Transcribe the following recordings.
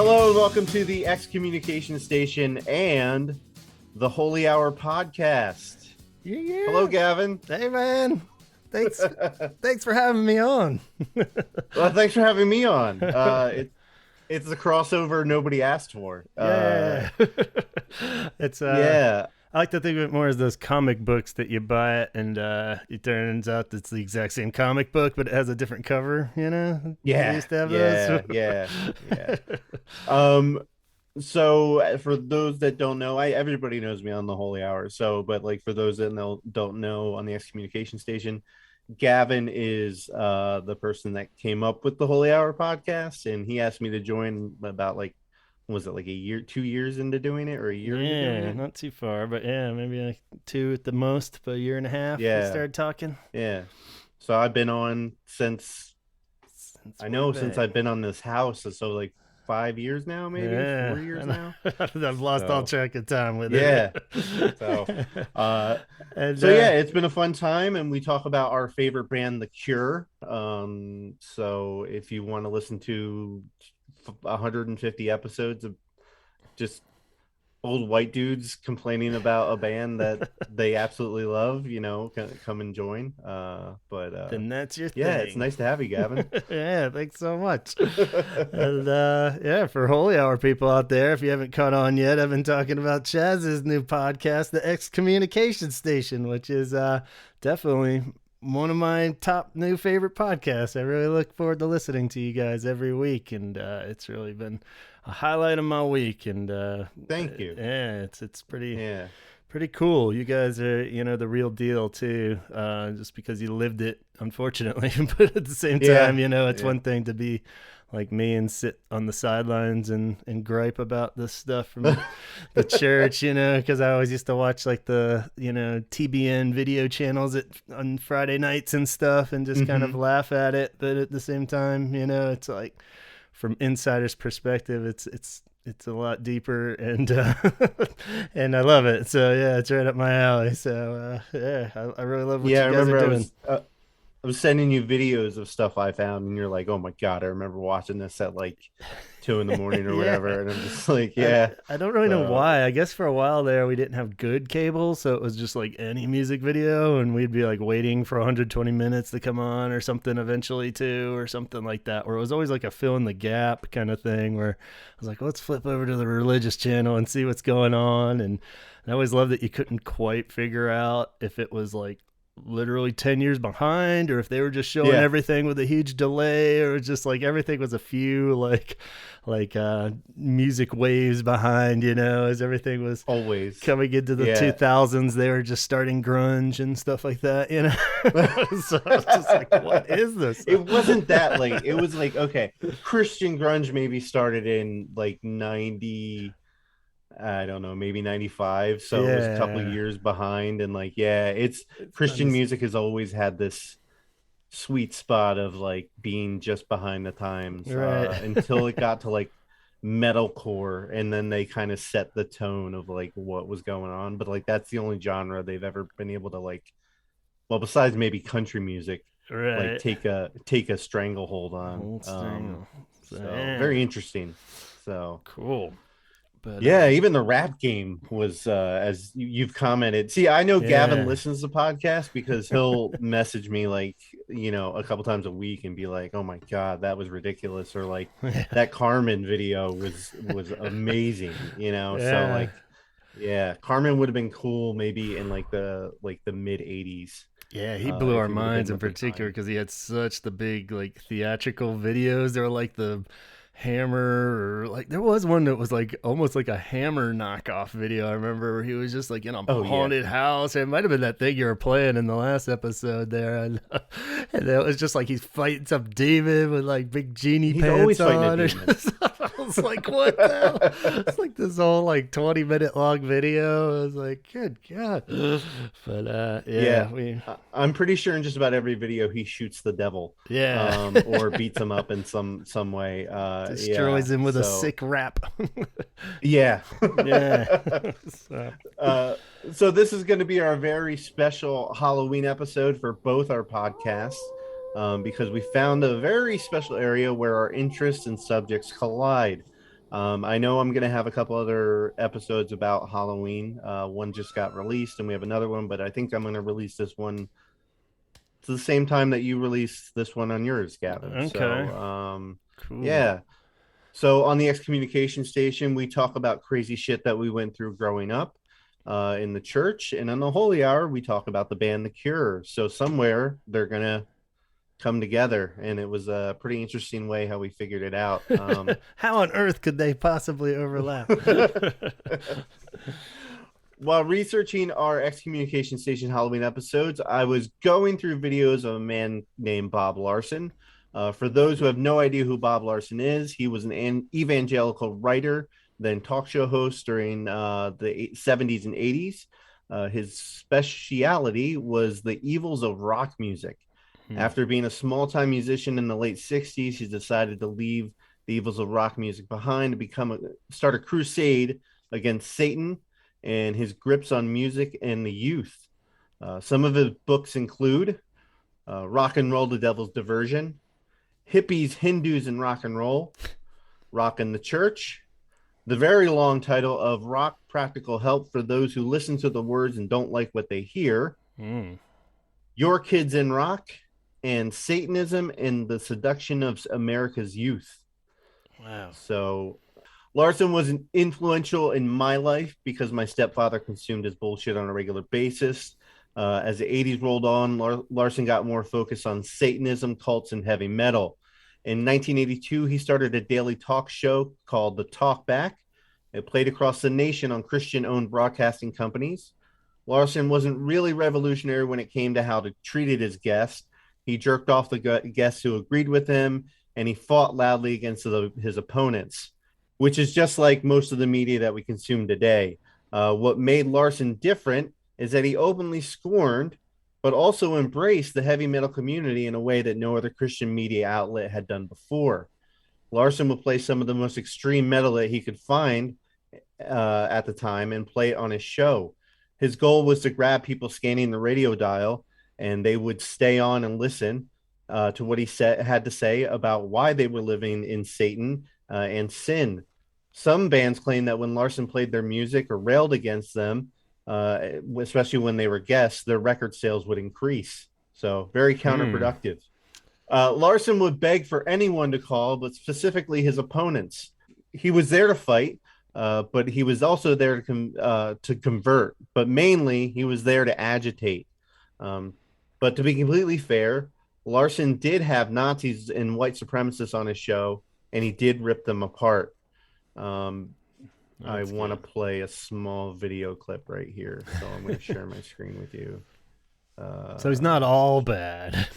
Hello and welcome to the Excommunication Station and the Holy Hour podcast. Yeah. Hello, Gavin. Hey, man. Thanks for having me on. Well, thanks for having me on. It's the crossover nobody asked for. Yeah. It's yeah. I like to think of it more as those comic books that you buy it and it turns out it's the exact same comic book, but it has a different cover, you know? Yeah. They used to have Yeah. those. Yeah. So for those that don't know, everybody knows me on the Holy Hour. But like for those that don't know, on the Excommunication Station, Gavin is the person that came up with the Holy Hour podcast, and he asked me to join about was it like a year, 2 years into doing it, or a year into doing it? Not too far, but yeah, maybe like 2 at the most, but a year and a half. Yeah. We started talking. Yeah. So I've been on since I've been on this house, so like 5 years now, maybe 4 years now. I've lost all track of time with it. Yeah. Yeah, it's been a fun time, and we talk about our favorite band, The Cure. So if you want to listen to 150 episodes of just old white dudes complaining about a band that they absolutely love, come and join. Then that's your thing. Yeah, it's nice to have you, Gavin. Yeah, thanks so much. And for Holy Hour people out there, if you haven't caught on yet, I've been talking about Chaz's new podcast, the Excommunication Station, which is definitely one of my top new favorite podcasts. I really look forward to listening to you guys every week, and it's really been a highlight of my week. And thank you. Yeah, it's pretty cool. You guys are the real deal too, just because you lived it, unfortunately. But at the same time, it's one thing to be like me and sit on the sidelines and gripe about this stuff from the church, because I always used to watch like the, TBN video channels on Friday nights and stuff and just kind of laugh at it. But at the same time, it's like from insider's perspective, it's a lot deeper and and I love it. So yeah, it's right up my alley. So I really love what you guys are doing. I was sending you videos of stuff I found, and you're like, "Oh my god, I remember watching this at like 2 a.m. or whatever." And I'm just like, "Yeah." I don't really know why. I guess for a while there we didn't have good cable, so it was just like any music video, and we'd be like waiting for 120 minutes to come on or something eventually too, or something like that. Where it was always like a fill in the gap kind of thing. Where I was like, let's flip over to the religious channel and see what's going on. And I always loved that you couldn't quite figure out if it was like literally 10 years behind or if they were just showing everything with a huge delay, or just like everything was a few like music waves behind, as everything was always coming into the 2000s. They were just starting grunge and stuff like that, So I was just like, what is this? It wasn't that late. It was like, okay, Christian grunge maybe started in like 90, I don't know, maybe 95. So it was a couple of years behind. And like, it's Christian music has always had this sweet spot of like being just behind the times, until it got to like metalcore. And then they kind of set the tone of like what was going on. But like, that's the only genre they've ever been able to like, well, besides maybe country music, like take a stranglehold on. So very interesting. So cool. But, even the rap game was, as you've commented. See, I know Gavin listens to podcasts because he'll message me like, a couple times a week and be like, "Oh my god, that was ridiculous," or like that Carmen video was amazing, So like, Carmen would have been cool maybe in like the mid 80s. Yeah, he blew our minds in particular because he had such the big like theatrical videos. They were like the Hammer, or like there was one that was like almost like a Hammer knockoff video. I remember where he was just like in a haunted house. It might have been that thing you were playing in the last episode there, and it was just like he's fighting some demon with like big genie pants on. I was like, what the hell? It's like this whole like 20-minute long video. I was like, good god. But I'm pretty sure in just about every video he shoots the devil, or beats him up in some way. Destroys him with a sick rap. So this is going to be our very special Halloween episode for both our podcasts, because we found a very special area where our interests and subjects collide. I know I'm going to have a couple other episodes about Halloween. One just got released, and we have another one, but I think I'm going to release this one to the same time that you release this one on yours, Gavin. Okay. So, Cool. yeah. So on the Excommunication station, we talk about crazy shit that we went through growing up in the church. And on the Holy Hour, we talk about the band The Cure. So somewhere they're going to come together. And it was a pretty interesting way how we figured it out. How on earth could they possibly overlap? While researching our Excommunication Station Halloween episodes, I was going through videos of a man named Bob Larson. For those who have no idea who Bob Larson is, he was an evangelical writer, then talk show host during the 70s and 80s. His speciality was the evils of rock music. After being a small-time musician in the late 60s, he decided to leave the evils of rock music behind to start a crusade against Satan and his grips on music and the youth. Some of his books include Rock and Roll, the Devil's Diversion, Hippies, Hindus, and Rock and Roll, Rock in the Church, the very long title of Rock Practical Help for Those Who Listen to the Words and Don't Like What They Hear, Your Kids in Rock, and Satanism and the Seduction of America's Youth. Wow. So Larson was influential in my life because my stepfather consumed his bullshit on a regular basis. As the 80s rolled on, Larson got more focused on Satanism, cults, and heavy metal. In 1982, he started a daily talk show called The Talk Back. It played across the nation on Christian-owned broadcasting companies. Larson wasn't really revolutionary when it came to how to treat his guests. He jerked off the guests who agreed with him, and he fought loudly against his opponents, which is just like most of the media that we consume today. What made Larson different is that he openly scorned, but also embraced the heavy metal community in a way that no other Christian media outlet had done before. Larson would play some of the most extreme metal that he could find at the time and play it on his show. His goal was to grab people scanning the radio dial, and they would stay on and listen to what he had to say about why they were living in Satan and sin. Some bands claim that when Larson played their music or railed against them, especially when they were guests, their record sales would increase. So very counterproductive. Larson would beg for anyone to call, but specifically his opponents. He was there to fight, but he was also there to convert. But mainly, he was there to agitate. But to be completely fair, Larson did have Nazis and white supremacists on his show, and he did rip them apart. I want to play a small video clip right here, so I'm going to share my screen with you. So he's not all bad.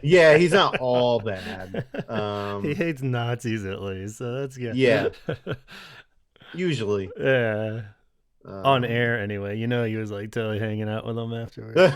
Yeah, he's not all bad. He hates Nazis at least, so that's good. Yeah, usually. Yeah. On air, anyway. You know, he was like totally hanging out with them afterwards.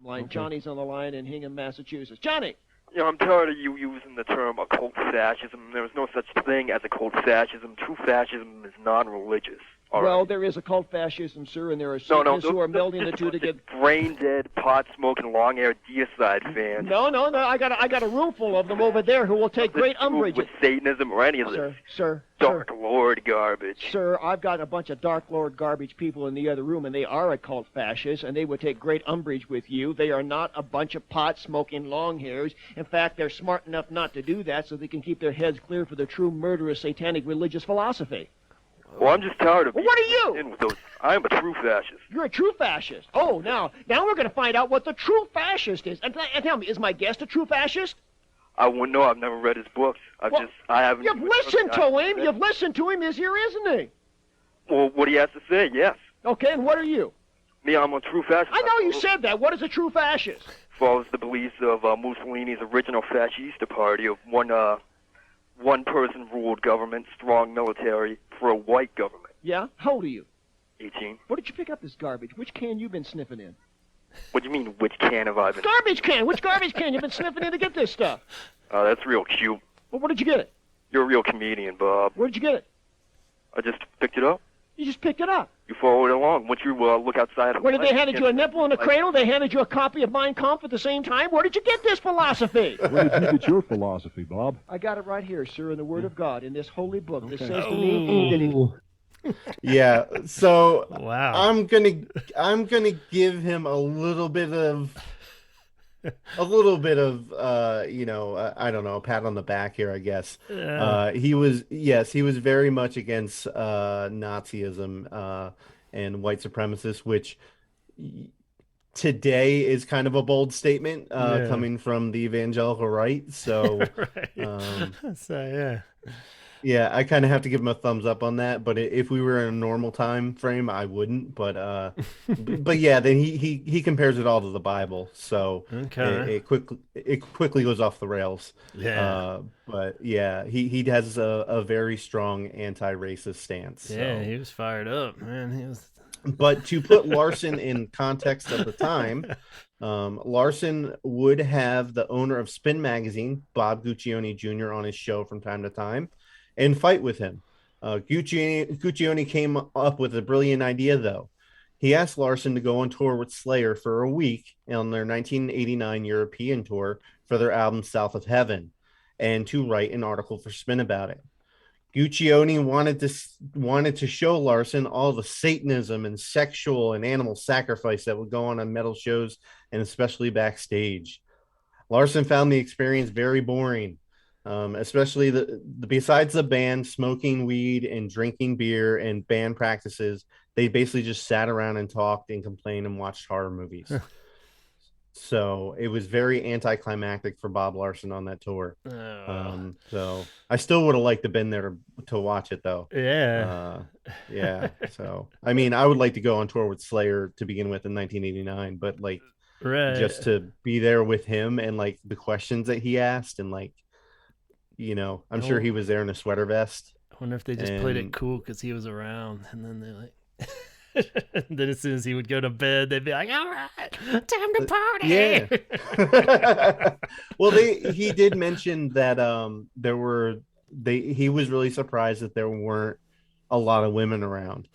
Line Johnny's on the line in Hingham, Massachusetts. Johnny. You know, I'm tired of you using the term occult fascism. There is no such thing as occult fascism. True fascism is non-religious. Well, there is occult fascism, sir, and there are Satanists who are melding the two to get brain-dead, pot-smoking, long-haired deicide fans. No. I got a room full of them over there who will take great umbrage with Satanism or any of this. Sir. Dark Lord garbage. Sir, I've got a bunch of Dark Lord garbage people in the other room, and they are occult fascists, and they would take great umbrage with you. They are not a bunch of pot-smoking long hairs. In fact, they're smart enough not to do that so they can keep their heads clear for the true murderous satanic religious philosophy. Well, I'm just tired of what are you? In with those. I am a true fascist. You're a true fascist. Oh, now we're going to find out what the true fascist is. And tell me, is my guest a true fascist? I wouldn't know. I've never read his books. I haven't. You've listened to him. You've listened to him. Is here, isn't he? Well, what he has to say, yes. Okay, and what are you? Me, I'm a true fascist. I know you said that. What is a true fascist? Follows the beliefs of Mussolini's original fascista party of one person ruled government, strong military for a white government. Yeah? How old are you? 18. Where did you pick up this garbage? Which can you been sniffing in? What do you mean, which can have I been? Garbage can! Which garbage can you been sniffing in to get this stuff? That's real cute. Well, where did you get it? You're a real comedian, Bob. Where did you get it? I just picked it up. You just picked it up? you follow it along. Once you look outside. When did they handed you a nipple and a cradle? They handed you a copy of Mein Kampf at the same time? Where did you get this philosophy? Where did you get your philosophy, Bob? I got it right here, sir, in the Word of God, in this holy book that says to me that yeah. So wow. I'm gonna give him a little bit of you know, I don't know, a pat on the back here, I guess. He was very much against Nazism and white supremacists, which today is kind of a bold statement coming from the evangelical right. So yeah, I kind of have to give him a thumbs up on that. But if we were in a normal time frame, I wouldn't. But yeah, then he compares it all to the Bible, so it quickly goes off the rails. Yeah. But yeah, he has a very strong anti-racist stance. Yeah, he was fired up, man. He was. But to put Larson in context of the time, Larson would have the owner of Spin Magazine, Bob Guccione Jr., on his show from time to time and fight with him. Guccione came up with a brilliant idea, though. He asked Larson to go on tour with Slayer for a week on their 1989 European tour for their album South of Heaven, and to write an article for Spin about it. Guccione wanted to show Larson all the Satanism and sexual and animal sacrifice that would go on metal shows and especially backstage. Larson found the experience very boring, especially besides the band smoking weed and drinking beer and band practices. They basically just sat around and talked and complained and watched horror movies. So it was very anticlimactic for Bob Larson on that tour. So I still would have liked to have been there to watch it, though. Yeah. Yeah. So, I mean, I would like to go on tour with Slayer to begin with in 1989, but like, just to be there with him and like the questions that he asked, and like, you know, I'm sure he was there in a sweater vest. I wonder if they just played it cool because he was around, and then they're like. Then as soon as he would go to bed, they'd be like, all right, time to party. Yeah. Well, he did mention that he was really surprised that there weren't a lot of women around.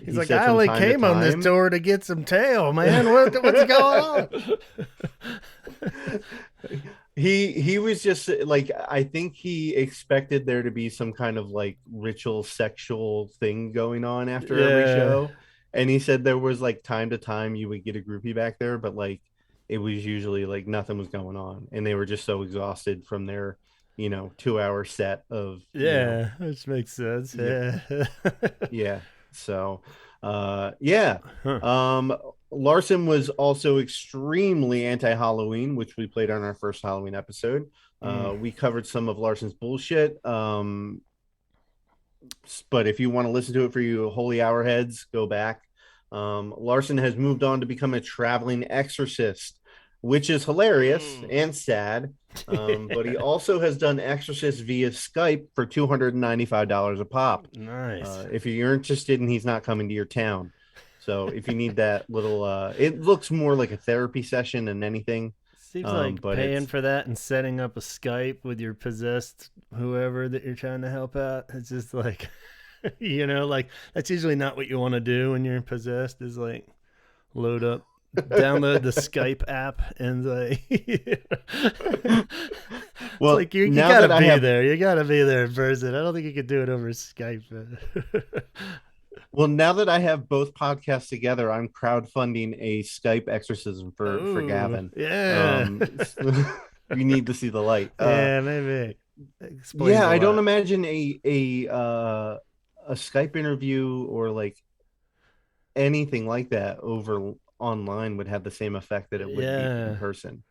He's like, I only came on this tour to get some tail, man. What's going on? He was just like, I think he expected there to be some kind of like ritual sexual thing going on after every show. And he said there was like time to time you would get a groupie back there, but like it was usually like nothing was going on. And they were just so exhausted from their, 2-hour set of. Yeah, which makes sense. Yeah. Yeah. So, yeah. Larson was also extremely anti-Halloween, which we played on our first Halloween episode. We covered some of Larson's bullshit. But if you want to listen to it for you holy hour heads, go back. Larson has moved on to become a traveling exorcist, which is hilarious and sad. But he also has done exorcists via Skype for $295 a pop. Nice. If you're interested and he's not coming to your town. So if you need that little, it looks more like a therapy session than anything. Seems like paying for that and setting up a Skype with your possessed whoever that you're trying to help out. It's just like, like that's usually not what you want to do when you're possessed, is like download the Skype app and like, well, like you gotta be there. You gotta be there in person. I don't think you could do it over Skype. Well, now that I have both podcasts together, I'm crowdfunding a Skype exorcism for Gavin. Yeah. You need to see the light. Yeah, maybe. Yeah, I don't imagine a Skype interview or like anything like that over online would have the same effect that it would be in person.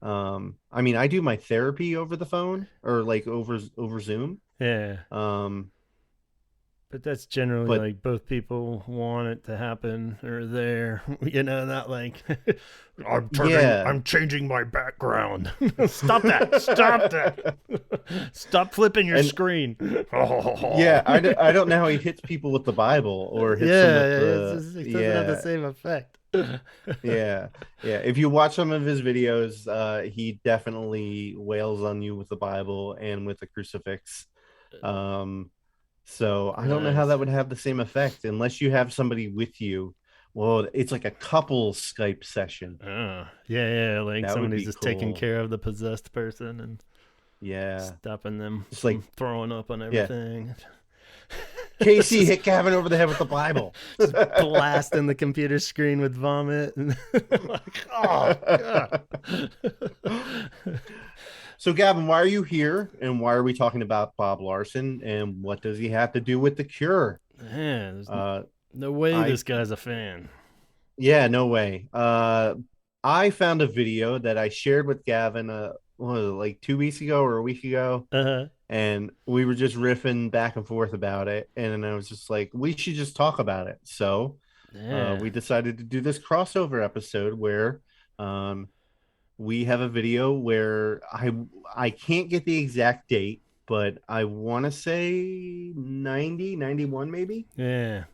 I mean, I do my therapy over the phone or like over Zoom. Yeah. But that's generally like both people want it to happen or there, not like I'm changing my background. Stop that. Stop flipping your screen. Yeah. I don't know how he hits people with the Bible or hits them with it doesn't have the same effect. Yeah. If you watch some of his videos, he definitely wails on you with the Bible and with the crucifix. So I don't know how Nice. that would have the same effect unless you have somebody with you. Well, it's like a couple Skype session. Yeah, like That would somebody's be just taking cool. care of the possessed person and Yeah. stopping them Just from like, throwing up on yeah. everything. Casey Just hit Gavin over the head with the Bible. just blasting the computer screen with vomit. And like, oh, God. So, Gavin, why are you here? And why are we talking about Bob Larson? And what does he have to do with The Cure? Man, there's Uh, no way I, this guy's a fan. yeah, no way. I found a video that I shared with Gavin, what was it, like 2 weeks ago or a week ago? Uh-huh. And we were just riffing back and forth about it. And I was just like, we should just talk about it. So, Yeah. we decided to do this crossover episode where we have a video where I can't get the exact date, but I want to say 90, 91 maybe. Yeah.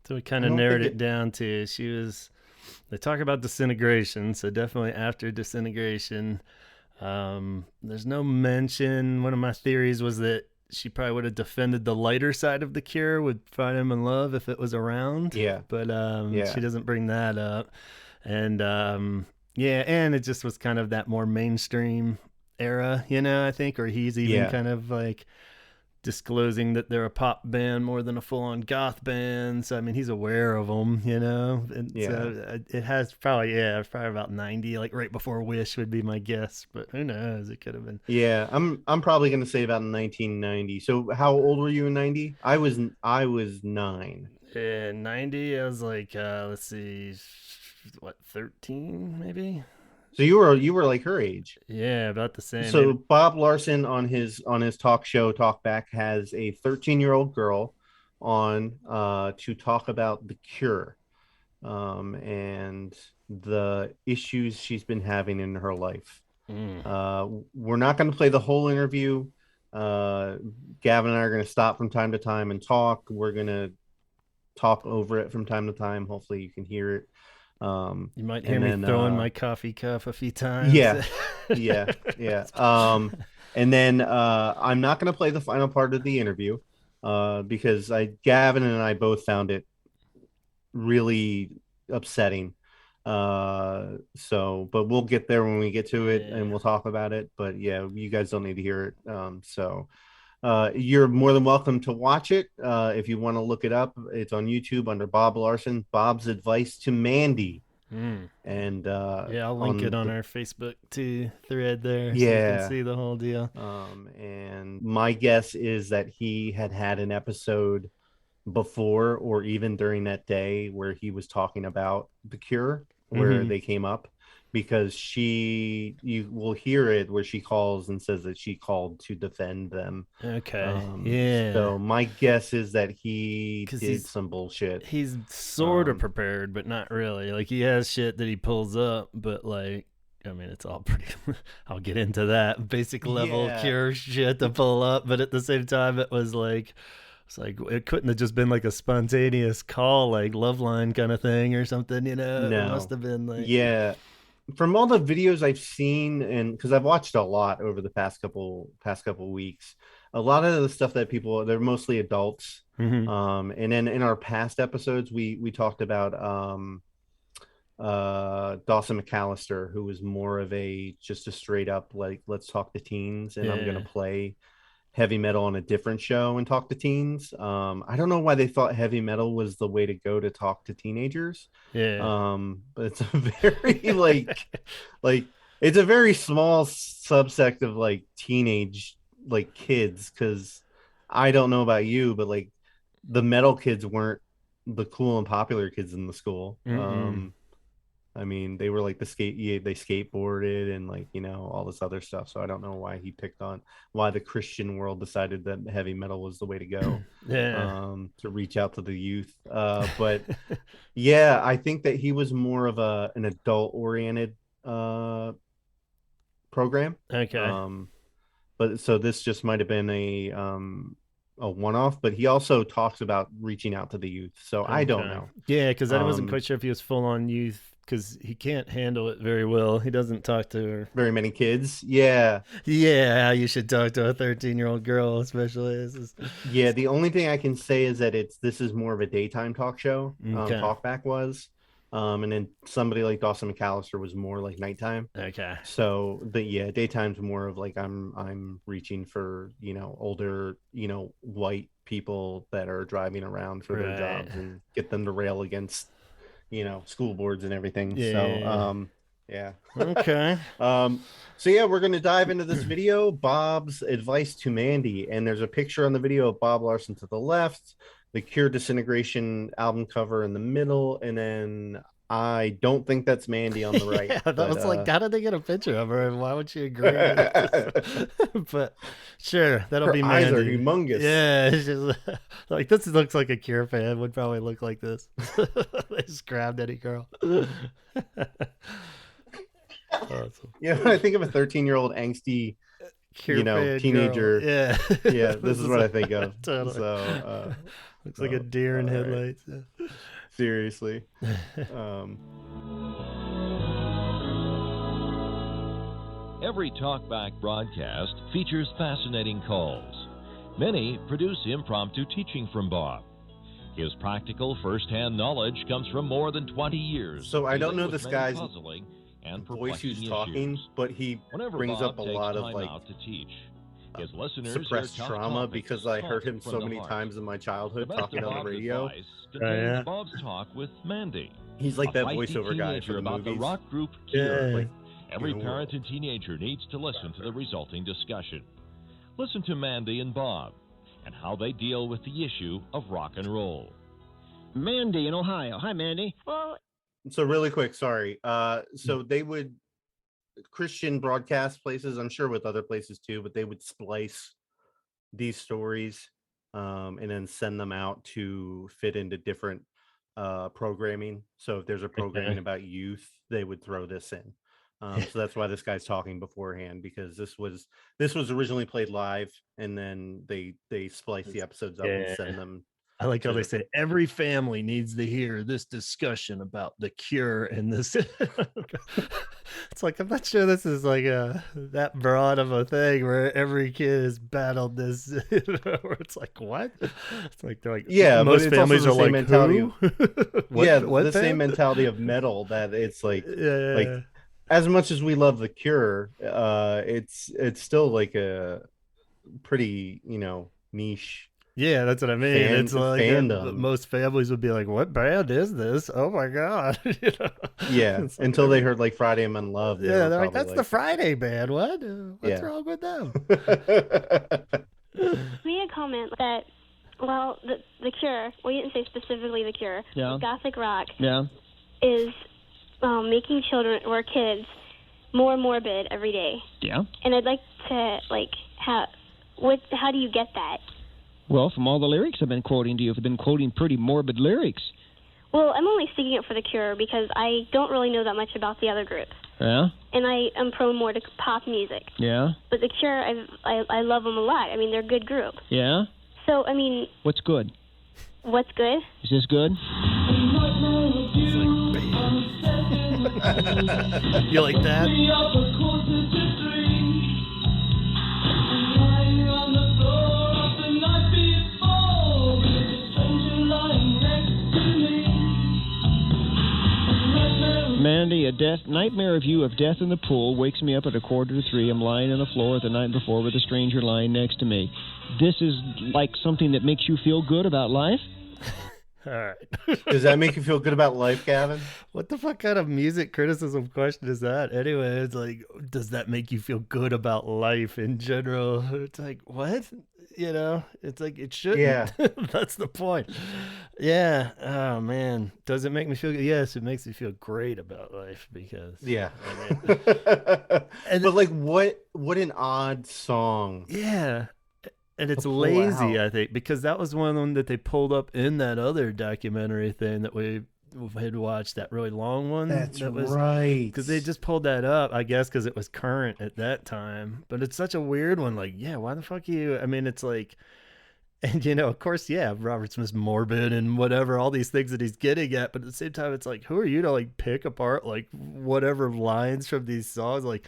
So we kind I of don't narrowed think it it. down to they talk about disintegration, so definitely after disintegration. There's no mention. One of my theories was that she probably would have defended the lighter side of the Cure with Find Him in Love if it was around. Yeah, But yeah, she doesn't bring that up. And yeah, and it just was kind of that more mainstream era, I think, or he's even yeah, kind of like disclosing that they're a pop band more than a full-on goth band. So I mean, he's aware of them, and yeah, so it has probably about 90, like right before Wish would be my guess, but who knows, it could have been. yeah. I'm probably gonna say about 1990. So how old were you in 90? I was 9. Yeah, 90, I was like, let's see, what, 13 maybe. So you were like her age. Yeah, about the same, So maybe. Bob Larson on his talk show Talkback has a 13-year-old girl on to talk about The Cure, and the issues she's been having in her life. Mm. We're not going to play the whole interview. uh Gavin and I are going to stop from time to time and talk. We're going to talk over it from time to time. Hopefully you can hear it. You might hear And me then throwing my coffee cup a few times. yeah, yeah. And then I'm not going to play the final part of the interview because Gavin and I both found it really upsetting. But we'll get there when we get to it, and we'll talk about it. But yeah, you guys don't need to hear it. You're more than welcome to watch it. If you want to look it up, it's on YouTube under Bob Larson, Bob's Advice to Mandy. And yeah, I'll link it on our Facebook thread there, so you can see the whole deal. And my guess is that he had an episode before or even during that day where he was talking about The Cure, where they came up, because you will hear it where she calls and says that she called to defend them. Okay. Yeah. So my guess is that he did some bullshit. He's sort of prepared, but not really. Like, he has shit that he pulls up, but like, I mean, it's all pretty. I'll get into that basic level Cure shit to pull up, but at the same time, it was like it couldn't have just been like a spontaneous call, like Loveline kind of thing or something, No. It must have been like, from all the videos I've seen, and because I've watched a lot over the past couple weeks, a lot of the stuff that they're mostly adults. And then in our past episodes, we talked about Dawson McAllister, who was more of just a straight up like, let's talk to teens, and I'm gonna play heavy metal on a different show and talk to teens. I don't know why they thought heavy metal was the way to go to talk to teenagers. But it's a very like it's a very small subsect of like teenage like kids, because I don't know about you, but like the metal kids weren't the cool and popular kids in the school. I mean, they were like they skateboarded and like, all this other stuff. So I don't know why he picked on why the Christian world decided that heavy metal was the way to go. To reach out to the youth. But yeah, I think that he was more of an adult oriented program. Okay. But so this just might have been a one-off, but he also talks about reaching out to the youth. So I don't know. Yeah, because I wasn't quite sure if he was full on youth because he can't handle it very well. He doesn't talk to her. Very many kids. Yeah. Yeah, how you should talk to a 13-year-old girl, especially. Yeah, the only thing I can say is that this is more of a daytime talk show. Okay. Talkback was. And then somebody like Dawson McAllister was more like nighttime. Okay. So daytime's more of like I'm reaching for, older, white people that are driving around for their jobs and get them to rail against, school boards and everything. Yeah. So yeah. Okay. We're gonna dive into this video, Bob's advice to Mandy, and there's a picture on the video of Bob Larson to the left, the Cure Disintegration album cover in the middle, and then I don't think that's Mandy on the right. Yeah, that was like, how did they get a picture of her, and why would she agree? But sure, that'll be Mandy. Eyes are humongous. Yeah, it's just, like this looks like a Cure fan would probably look like this. They just grabbed any girl. Awesome. Yeah, when I think of a 13-year-old angsty, Cure teenager. Girl. Yeah, yeah, this is what I think of. Totally. So looks like a deer in headlights. Right. Yeah. Seriously. Every talkback broadcast features fascinating calls. Many produce impromptu teaching from Bob. His practical first-hand knowledge comes from more than 20 years. So I don't know with this many guy's puzzling and voice who's perplexing talking, issues. but he Whenever brings Bob up a takes lot of time like out to teach, his listeners suppressed hear tough trauma topics because I heard him from so the many heart. times in my The childhood best talking of on the Bob's radio. advice contains Bob's talk with Mandy. He's like a that feisty voiceover guy teenager for the about movies. the rock group Cure. Yeah. Like, Every in the parent world. and teenager needs to listen to the resulting discussion. Listen to Mandy and Bob and how they deal with the issue of rock and roll. Mandy in Ohio. Hi, Mandy. Well, So really quick, sorry. So they would Christian broadcast places, I'm sure with other places too, but they would splice these stories and then send them out to fit into different programming. So if there's a programming about youth, they would throw this in. So that's why this guy's talking beforehand, because this was originally played live, and then they splice the episodes up and send them. I like how they say every family needs to hear this discussion about the Cure and this. It's like, I'm not sure this is like that broad of a thing where every kid has battled this. Where it's like, what? It's like they're like, yeah, most but it's families also the are same like, mentality. what the fan? same mentality of metal, that it's like, Yeah. like as much as we love the Cure, it's still like a pretty niche. Yeah, that's what I mean. It's like fandom. Most families would be like, "What band is this? Oh my god!" Yeah, like, until they heard like Friday I'm in Love. Yeah, they're like, "That's the Friday band. What? What's wrong with them?" we had a comment that, well, the Cure. We didn't say specifically the Cure. Yeah. Gothic rock. Yeah. Is making children or kids more morbid every day. Yeah. And I'd like to how do you get that? Well, from all the lyrics I've been quoting to you, I've been quoting pretty morbid lyrics. Well, I'm only sticking it for the Cure because I don't really know that much about the other groups. Yeah? And I am prone more to pop music. Yeah? But the Cure, I love them a lot. I mean, they're a good group. Yeah? So, I mean... What's good? What's good? Is this good? You like that? Mandy, a nightmare view of death in the pool wakes me up at 2:45. I'm lying on the floor the night before with a stranger lying next to me. This is like something that makes you feel good about life? All right. Does that make you feel good about life, Gavin? What the fuck kind of music criticism question is that? Anyway, it's like, does that make you feel good about life in general? It's like, what? It's like, it shouldn't. Yeah. That's the point. Yeah. Oh, man. Does it make me feel good? Yes, it makes me feel great about life because. Yeah. And but like, what an odd song. Yeah. And it's pull lazy, out. I think, because that was one of them that they pulled up in that other documentary thing that we had watched, that really long one. That's that was, right. Because they just pulled that up, I guess, because it was current at that time. But it's such a weird one. Like, yeah, why the fuck you? I mean, it's like, And, of course, yeah, Robert Smith's morbid and whatever, all these things that he's getting at. But at the same time, it's like, who are you to like pick apart like whatever lines from these songs? Like,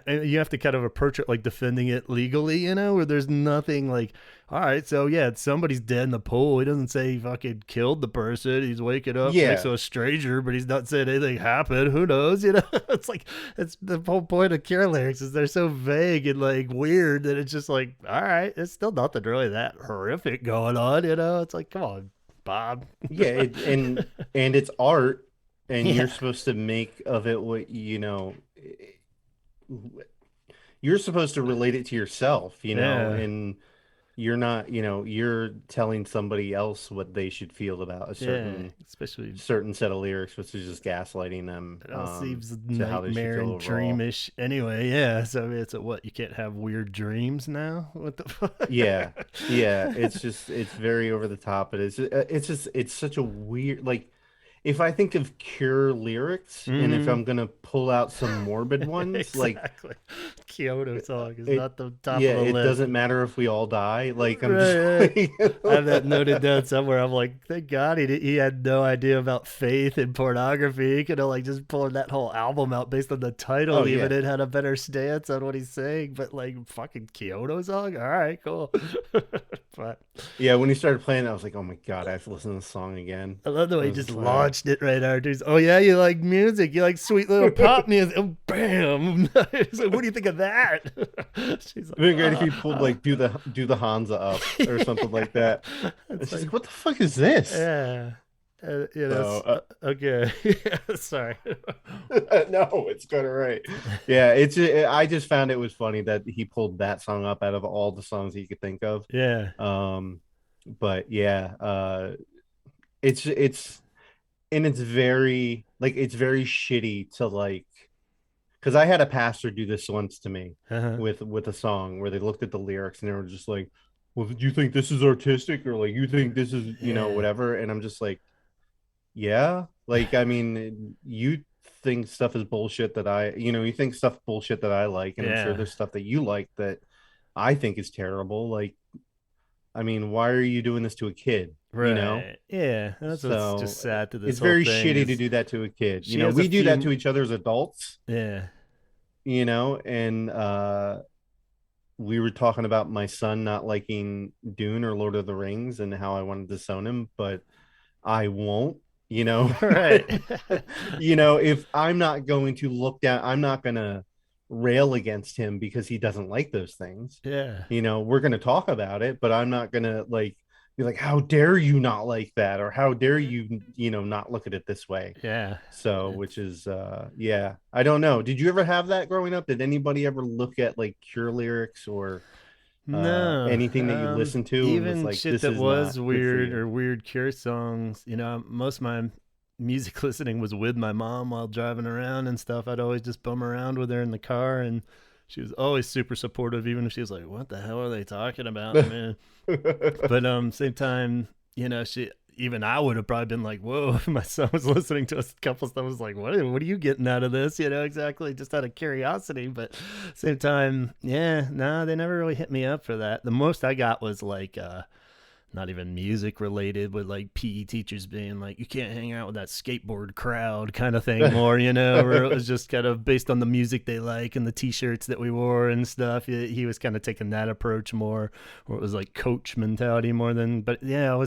and you have to kind of approach it like defending it legally, where there's nothing like, all right, so yeah, somebody's dead in the pool. He doesn't say he fucking killed the person. He's waking up next to a stranger, but he's not saying anything happened. Who knows? It's like, it's the whole point of Cure lyrics is they're so vague and like weird that it's just like, all right, it's still nothing really that horrific going on. It's like, come on, Bob. Yeah, and it's art, and you're supposed to make of it what you're supposed to relate it to yourself, and you're not, you're telling somebody else what they should feel about a certain set of lyrics, which is just gaslighting them. It all seems nightmare and dreamish anyway. Yeah. So I mean, it's what, you can't have weird dreams now? What the fuck? Yeah. It's very over the top. It's such a weird, like, if I think of Cure lyrics, and if I'm gonna pull out some morbid ones, exactly. Like Kyoto song is not the top of the list. Yeah, it doesn't matter if we all die. Like I'm just like, I have that noted down somewhere. I'm like, thank God he had no idea about faith and pornography. He could have like just pulled that whole album out based on the title. It had a better stance on what he's saying. But like fucking Kyoto song, all right, cool. But yeah, when he started playing, I was like, oh my God, I have to listen to the song again. I love the way he just launched it right after. Oh yeah, you like music, you like sweet little pop music. Oh, bam. Like, what do you think of that? She's like, it'd be great if he pulled like do the Hansa up or something like that. She's like, what the fuck is this? Yeah. Okay. Sorry. No, it's kind of right. Yeah, I just found it was funny that he pulled that song up out of all the songs he could think of. Yeah. But yeah, it's and it's very shitty to like, because I had a pastor do this once to me with a song where they looked at the lyrics and they were just like, well, do you think this is artistic, or like you think this is whatever? And I'm just like, yeah, like, I mean, you think stuff is bullshit that you think stuff bullshit that I like, and I'm sure there's stuff that you like that I think is terrible. Like, I mean, why are you doing this to a kid? Right. Yeah. That's what's just sad to this. It's very shitty to do that to a kid. We do that to each other as adults. Yeah. And we were talking about my son not liking Dune or Lord of the Rings and how I wanted to disown him, but I won't. Right. If I'm not going to look down, I'm not going to rail against him because he doesn't like those things. Yeah. We're going to talk about it, but I'm not going to like be like, how dare you not like that, or how dare you not look at it this way. Yeah. So which is I don't know, did you ever have that growing up? Did anybody ever look at like Cure lyrics or anything that you listened to, even was like, shit that was weird or weird Cure songs? Most of my music listening was with my mom while driving around and stuff. I'd always just bum around with her in the car, and she was always super supportive, even if she was like, what the hell are they talking about, man? But same time, I would have probably been like, whoa, my son was listening to a couple stuff. I was like, what are you getting out of this? Exactly, just out of curiosity. But same time, they never really hit me up for that. The most I got was like not even music related, but like PE teachers being like, you can't hang out with that skateboard crowd kind of thing more, where it was just kind of based on the music they like and the t-shirts that we wore and stuff. He was kind of taking that approach more, where it was like coach mentality more than, but I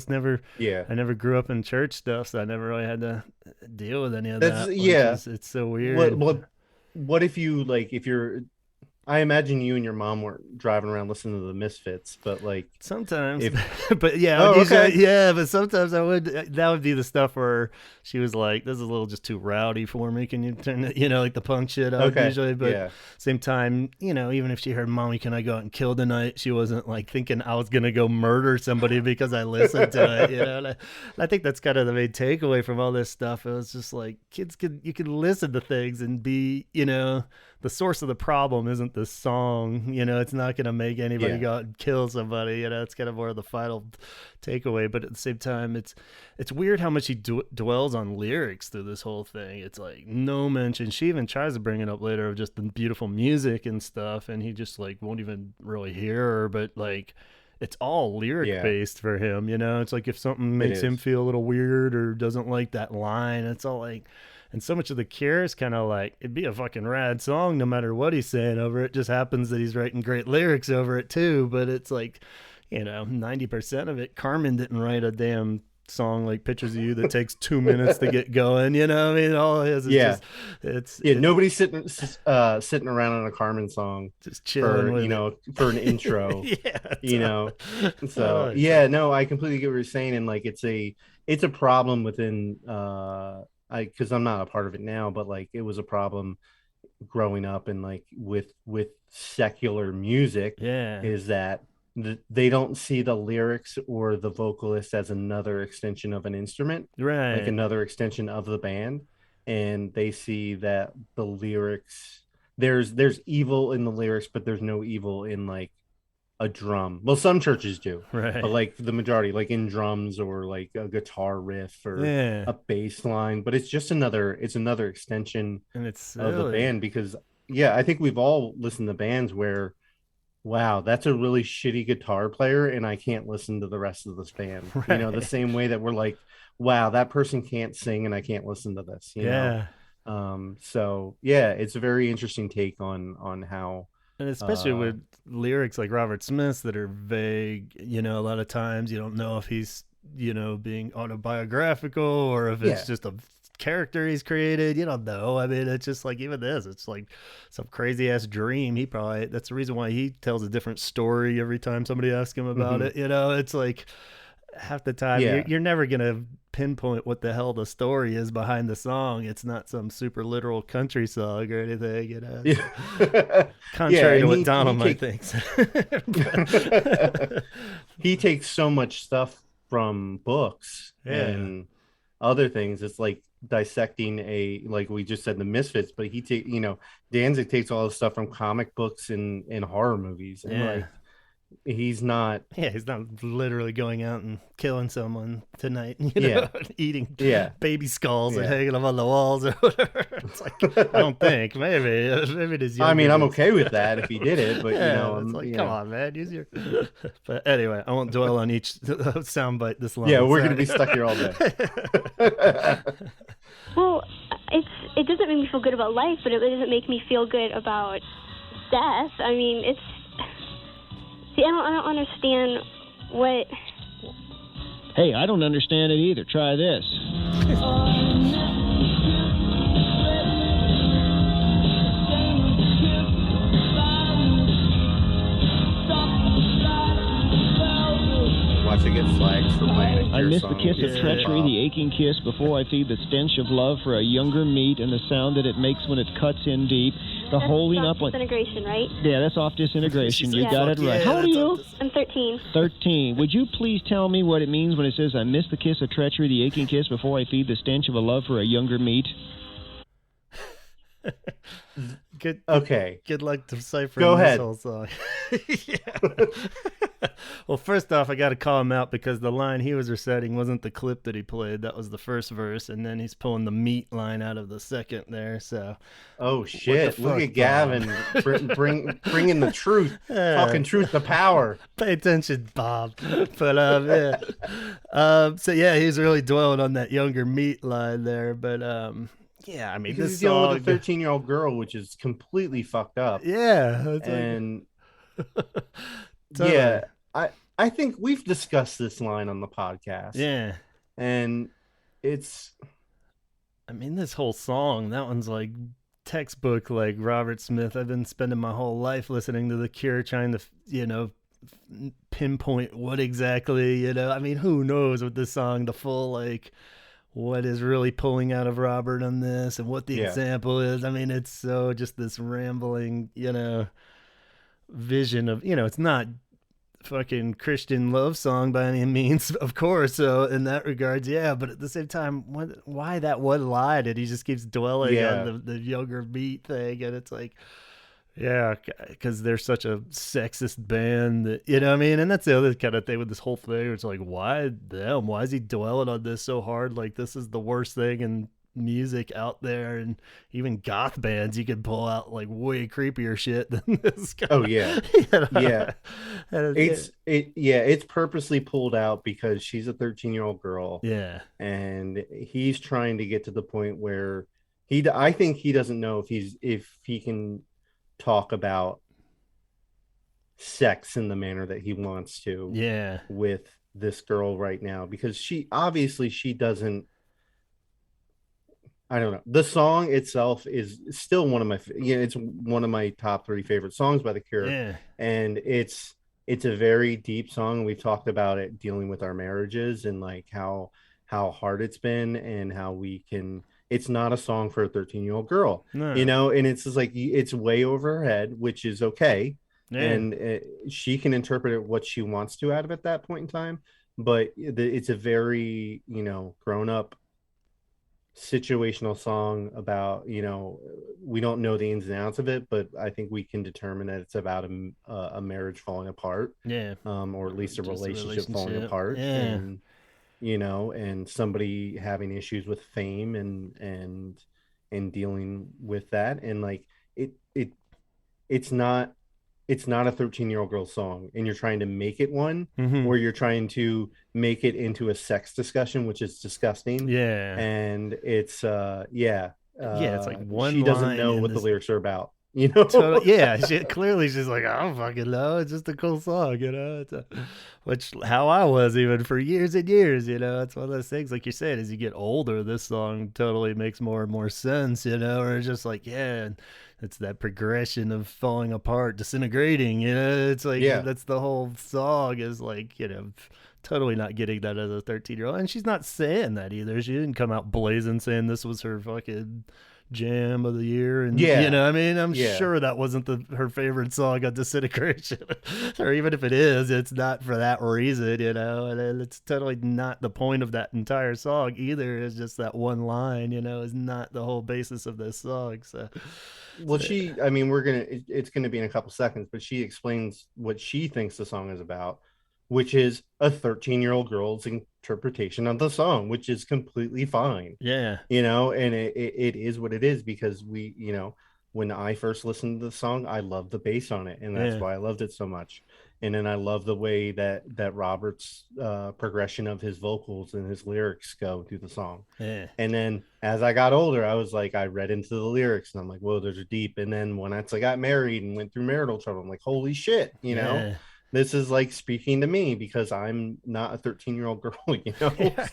never grew up in church stuff, so I never really had to deal with any of that. It's so weird. What if you like, if you're, I imagine you and your mom were driving around listening to the Misfits, but like sometimes, but but sometimes that would be the stuff where she was like, this is a little just too rowdy for me. Can you turn it, like the punk shit up usually, but same time, even if she heard, Mommy, can I go out and kill tonight? She wasn't like thinking I was going to go murder somebody because I listened to it, and I think that's kind of the main takeaway from all this stuff. It was just like, you could listen to things and be, the source of the problem isn't the song, it's not going to make anybody go out and kill somebody, it's kind of more of the final takeaway. But at the same time, it's weird how much he dwells on lyrics through this whole thing. It's like no mention. She even tries to bring it up later of just the beautiful music and stuff, and he just like won't even really hear her. But like, it's all lyric based for him, you know. It's like if something makes him feel a little weird or doesn't like that line, it's all like, and so much of The Cure is kind of like, it'd be a fucking rad song no matter what he's saying over it. Just happens that he's writing great lyrics over it too, but it's like, you know, 90% of it, Carmen didn't write a damn song like Pictures of You that takes 2 minutes to get going, you know. I mean, all it is just it's nobody's sitting around on a Carmen song just chilling for, you know, for an intro. You know. So no, I completely get what you're saying, and like it's a problem within because I'm not a part of it now, but like it was a problem growing up, and like with secular music is that they don't see the lyrics or the vocalist as another extension of an instrument, right? Like another extension of the band, and they see that the lyrics, there's evil in the lyrics, but there's no evil in like a drum. Well, some churches do, right? But like the majority, like in drums or like a guitar riff or a bass line, but it's just another extension and it's of the band. Because I think we've all listened to bands where, wow, that's a really shitty guitar player, and I can't listen to the rest of this band. Right. You know, the same way that we're like, wow, that person can't sing, and I can't listen to this. You know? So it's a very interesting take on how, and especially with lyrics like Robert Smith's that are vague. You know, a lot of times you don't know if he's, you know, being autobiographical or if it's just a character he's created. You don't know. I mean, it's just like, even this, it's like some crazy ass dream. That's the reason why he tells a different story every time somebody asks him about it. You know, it's like half the time you're never gonna pinpoint what the hell the story is behind the song. It's not some super literal country song or anything, you know. Contrary to what Donald might think. He takes so much stuff from books and other things. It's like dissecting like we just said, the Misfits, but Danzig takes all the stuff from comic books and horror movies, and like he's not literally going out and killing someone tonight, you know, eating baby skulls and hanging them on the walls or whatever. It's like, I don't think, maybe it is. I mean, I'm okay with that if he did it, but you know, it's like, come on, man, use your. But anyway, I won't dwell on each soundbite this long. Yeah, we're gonna be stuck here all day. Well, it doesn't make me feel good about life, but it doesn't make me feel good about death. I mean, it's. See, I don't understand what. Hey, I don't understand it either. Try this. Watch it get flagged for playing. I miss the kiss of treachery, the aching kiss before I feed the stench of love for a younger meat, and the sound that it makes when it cuts in deep. The holding up on Disintegration, right? Yeah, that's off Disintegration. You got it right. How old are you? I'm 13. 13. Would you please tell me what it means when it says, I miss the kiss of treachery, the aching kiss before I feed the stench of a love for a younger meat? Good luck deciphering this whole song. Well, first off, I got to call him out because the line he was reciting wasn't the clip that he played. That was the first verse, and then he's pulling the meat line out of the second there. So, oh shit! Look at Gavin bringing the truth, talking truth to power. Pay attention, Bob. But so he's really dwelling on that younger meat line there. But yeah, I mean, because this he's dealing song, with a 13-year-old girl, which is completely fucked up. Yeah, and totally. I think we've discussed this line on the podcast. Yeah, and it's. I mean, this whole song, that one's like textbook, like Robert Smith. I've been spending my whole life listening to The Cure, trying to, you know, pinpoint what exactly, you know. I mean, who knows with this song, the full like. What is really pulling out of Robert on this and what the example is. I mean, it's so just this rambling, you know, vision of, you know, it's not fucking Christian love song by any means, of course. So in that regards, but at the same time, why that one line? And he just keeps dwelling on the younger meat thing. And it's like, yeah, because they're such a sexist band that, you know what I mean? And that's the other kind of thing with this whole thing. It's like, why them? Why is he dwelling on this so hard? Like, this is the worst thing in music out there, and even goth bands, you could pull out like way creepier shit than this guy. Oh yeah, yeah. It's purposely pulled out because she's a 13-year-old girl. Yeah, and he's trying to get to the point where I think he doesn't know if he can talk about sex in the manner that he wants to. Yeah, with this girl right now, because she doesn't. I don't know. The song itself is still one of my, it's one of my top 3 favorite songs by The Cure. Yeah. And it's a very deep song. We've talked about it dealing with our marriages and like how hard it's been, and how it's not a song for a 13-year-old girl, no. And it's just like, it's way over her head, which is okay. Yeah. And she can interpret it what she wants to out of it at that point in time. But it's a very, grown up situational song about, we don't know the ins and outs of it, but I think we can determine that it's about a marriage falling apart. Yeah. Or at least a relationship falling apart. Yeah. And, and somebody having issues with fame and dealing with that. And like, it's not a 13-year-old girl song, and you're trying to make it one, or you're trying to make it into a sex discussion, which is disgusting. Yeah. And it's it's like one she doesn't know what the lyrics are about, Totally, yeah, she's like, I don't fucking know, it's just a cool song, which how I was even for years and years, it's one of those things, like you said, as you get older, this song totally makes more and more sense, or it's just like, yeah, it's that progression of falling apart, disintegrating, it's like, that's the whole song, is like, totally not getting that as a 13-year-old. And she's not saying that either. She didn't come out blazing saying this was her fucking jam of the year. And I'm sure that wasn't her favorite song on Disintegration. Or even if it is, it's not for that reason, and it's totally not the point of that entire song either. It's just that one line, is not the whole basis of this song. So it's gonna be in a couple seconds, but she explains what she thinks the song is about, which is a 13-year-old girl's interpretation of the song, which is completely fine. Yeah. And it is what it is, because when I first listened to the song, I loved the bass on it, and that's why I loved it so much. And then I love the way that Robert's progression of his vocals and his lyrics go through the song. Yeah. And then as I got older, I was like, I read into the lyrics, and I'm like, whoa, those are deep. And then when I got married and went through marital trouble, I'm like, holy shit, this is like speaking to me, because I'm not a 13-year-old girl,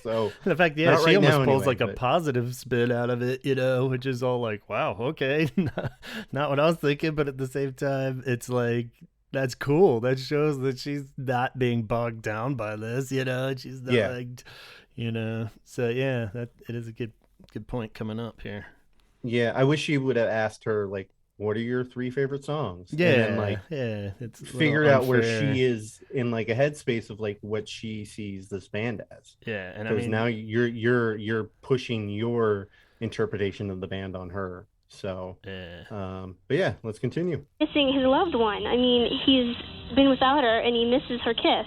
So the fact, she almost pulls a positive spin out of it, which is all like, wow, okay, not what I was thinking, but at the same time, it's like, that's cool. That shows that she's not being bogged down by this, she's not So that it is a good point coming up here. Yeah, I wish you would have asked her, like, what are your 3 favorite songs? Yeah, and then, it's figured out where she is in like a headspace of like what she sees this band as. Yeah, and because now you're pushing your interpretation of the band on her. So, but yeah, let's continue. Missing his loved one. He's been without her, and he misses her kiss.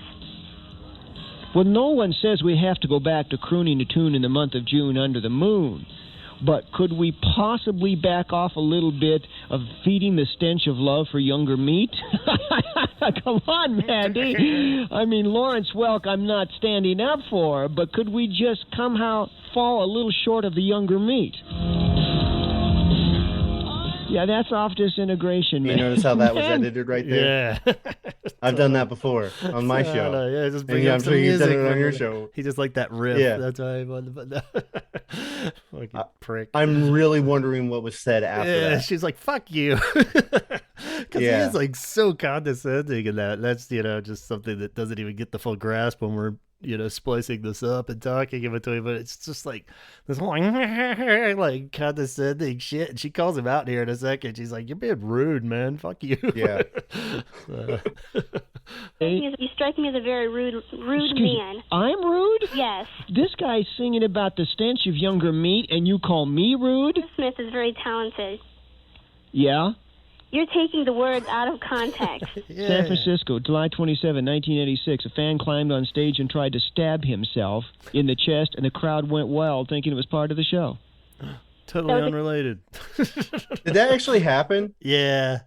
Well, no one says we have to go back to crooning a tune in the month of June under the moon. But could we possibly back off a little bit of feeding the stench of love for younger meat? Come on, Mandy. Lawrence Welk I'm not standing up for, but could we just somehow fall a little short of the younger meat? Yeah, that's off Disintegration, man. You notice how that was edited right there? Yeah. I've done that before on my show. Yeah, just bring I'm sure you've done it on your show. He just liked that riff. Yeah. That's why I wanted to put that. Fucking prick. I'm really wondering what was said after that. She's like, fuck you. Because he is like so condescending, and that's, just something that doesn't even get the full grasp when we're, splicing this up and talking in between, but it's just like this whole like condescending shit. And she calls him out here in a second. She's like, you're being rude, man. Fuck you. Yeah. You strike me as a very rude man. I'm rude? Yes. This guy's singing about the stench of younger meat, and you call me rude? Smith is very talented. Yeah? You're taking the words out of context. Yeah. San Francisco, July 27, 1986. A fan climbed on stage and tried to stab himself in the chest, and the crowd went wild thinking it was part of the show. Totally unrelated. Did that actually happen? Yeah.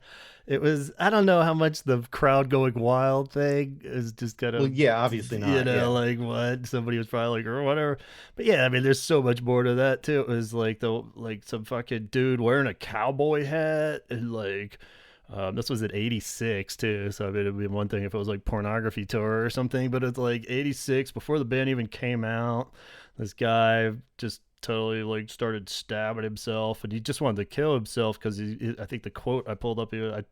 It was, I don't know how much the crowd going wild thing is just kind of, well, yeah, obviously not. You know, like what? Somebody was probably like, or whatever. But yeah, I mean, there's so much more to that too. It was like some fucking dude wearing a cowboy hat and like, this was at 86 too. So I mean, it'd be one thing if it was like pornography tour or something, but it's like 86 before the band even came out. This guy just totally like started stabbing himself, and he just wanted to kill himself because I think the quote I pulled up here,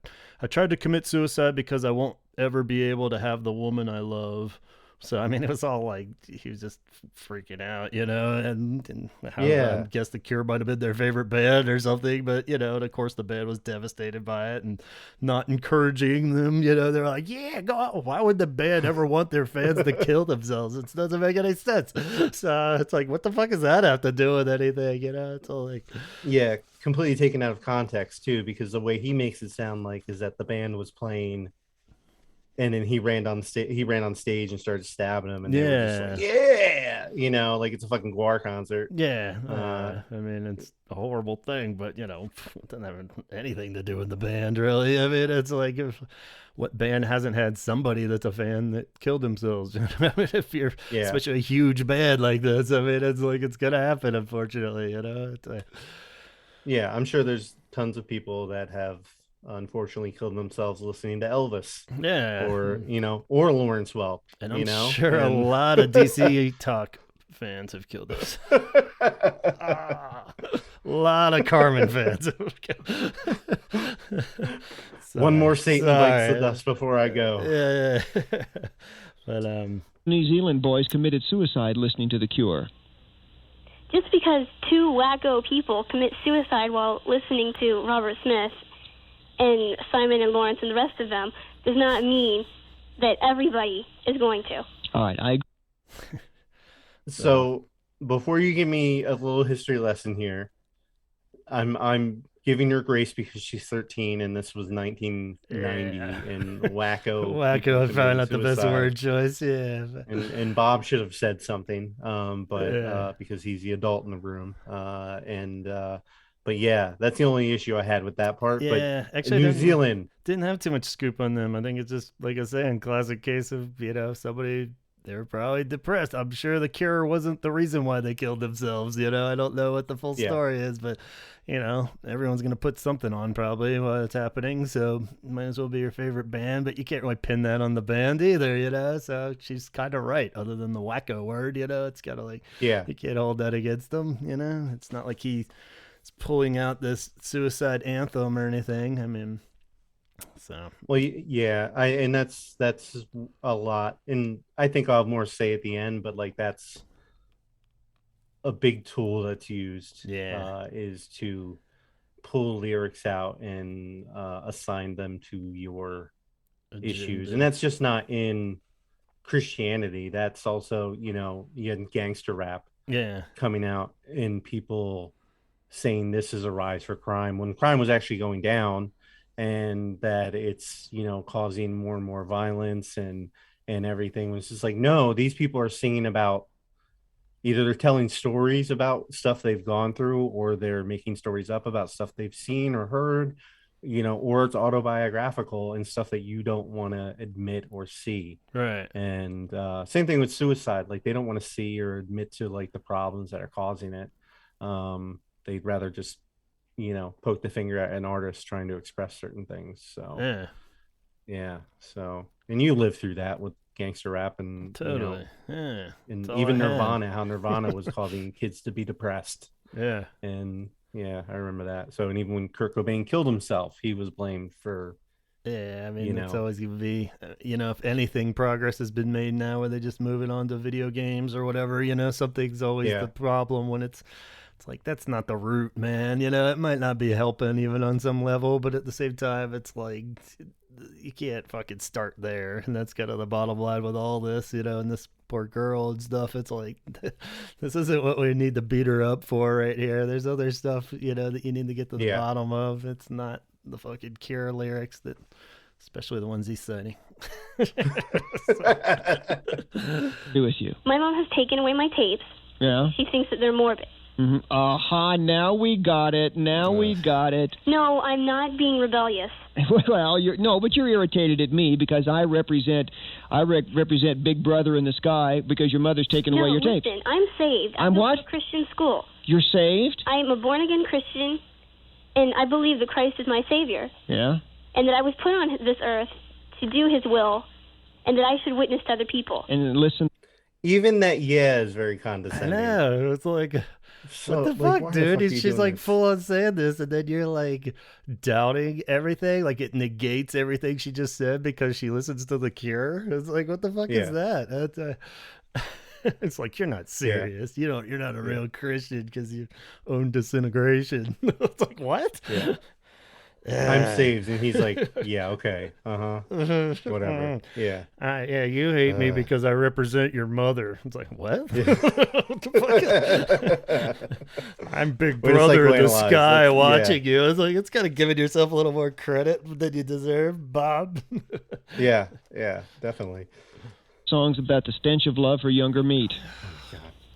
I tried to commit suicide because I won't ever be able to have the woman I love. So I mean, it was all like he was just freaking out, you know, and I guess the Cure might have been their favorite band or something, but you know, and of course the band was devastated by it and not encouraging them. You know, they're like, "Yeah, go out." Why would the band ever want their fans to kill themselves? It doesn't make any sense. So it's like, what the fuck does that have to do with anything? You know, it's all like, yeah, completely taken out of context too, because the way he makes it sound like is that the band was playing. And then he ran on stage and started stabbing him, and they were just like, "Yeah," you know, like it's a fucking Guar concert. Yeah, I mean, it's a horrible thing, but you know, it doesn't have anything to do with the band, really. I mean, it's like, what band hasn't had somebody that's a fan that killed themselves? I mean, if you're especially a huge band like this, I mean, it's like it's gonna happen, unfortunately. You know. Yeah, I'm sure there's tons of people that have unfortunately killed themselves listening to Elvis, or you know, or Lawrence Welk, and I'm sure a lot of DC Talk fans have killed us. A lot of Carmen fans. One more Satan bites the dust before I go. Yeah. But New Zealand boys committed suicide listening to The Cure. Just because two wacko people commit suicide while listening to Robert Smith and Simon and Lawrence and the rest of them does not mean that everybody is going to. All right, So before you give me a little history lesson here, I'm giving her grace because she's 13 and this was 1990 and wacko. Wacko is probably not the best word choice. Yeah. And Bob should have said something, but because he's the adult in the room, But yeah, that's the only issue I had with that part. Yeah, but actually, New Zealand didn't have too much scoop on them. I think it's just, like I said, classic case of, you know, somebody, they were probably depressed. I'm sure the Cure wasn't the reason why they killed themselves. You know, I don't know what the full story is, but, you know, everyone's going to put something on probably while it's happening. So might as well be your favorite band, but you can't really pin that on the band either, you know? So she's kind of right, other than the wacko word, you know? It's kind of like, you can't hold that against them, you know? It's not like he's pulling out this suicide anthem or anything. I mean, so and that's a lot, and I think I'll have more say at the end, but like that's a big tool that's used is to pull lyrics out and assign them to your issues, and that's just not in Christianity. That's also, you know, you had gangster rap coming out and people saying this is a rise for crime when crime was actually going down, and that it's, you know, causing more and more violence and everything. It's just like, no, these people are singing about, either they're telling stories about stuff they've gone through, or they're making stories up about stuff they've seen or heard, you know, or it's autobiographical and stuff that you don't want to admit or see. Right. And same thing with suicide. Like they don't want to see or admit to like the problems that are causing it. They'd rather just, you know, poke the finger at an artist trying to express certain things. So so, and you lived through that with gangster rap and totally, you know, and even Nirvana, how Nirvana was causing kids to be depressed. And I remember that. So, and even when Kurt Cobain killed himself, he was blamed for. I mean, it's always going to be, you know, if anything, progress has been made now where they just move it on to video games or whatever, you know, something's always the problem when it's like, that's not the root, man. You know, it might not be helping even on some level, but at the same time, it's like, you can't fucking start there. And that's kind of the bottom line with all this, you know, and this poor girl and stuff. It's like, this isn't what we need to beat her up for right here. There's other stuff, you know, that you need to get to the bottom of. It's not the fucking Cure lyrics, that, especially the ones he's citing. Who is you? My mom has taken away my tapes. Yeah. She thinks that they're morbid. Mm-hmm. Now we got it. We got it. No, I'm not being rebellious. Well, but you're irritated at me because I represent Big Brother in the sky because your mother's taken away your tape. Listen, I'm saved. I'm what? I go to Christian school. You're saved? I'm a born-again Christian, and I believe that Christ is my Savior. Yeah? And that I was put on this earth to do His will, and that I should witness to other people. And listen. Even that is very condescending. I know. It's like... So, what the fuck, dude? She's like full on saying this, and then you're like doubting everything. Like it negates everything she just said because she listens to The Cure. It's like, what the fuck is that? It's like, you're not serious. You're not a real Christian because you own Disintegration. It's like, what? Yeah. I'm saved, and he's like, yeah, okay, whatever, yeah. You hate me because I represent your mother. It's like, what? What the fuck? I'm Big Brother in the sky watching you. It's like, it's kind of giving yourself a little more credit than you deserve, Bob. yeah, definitely. Songs about the stench of love for younger meat.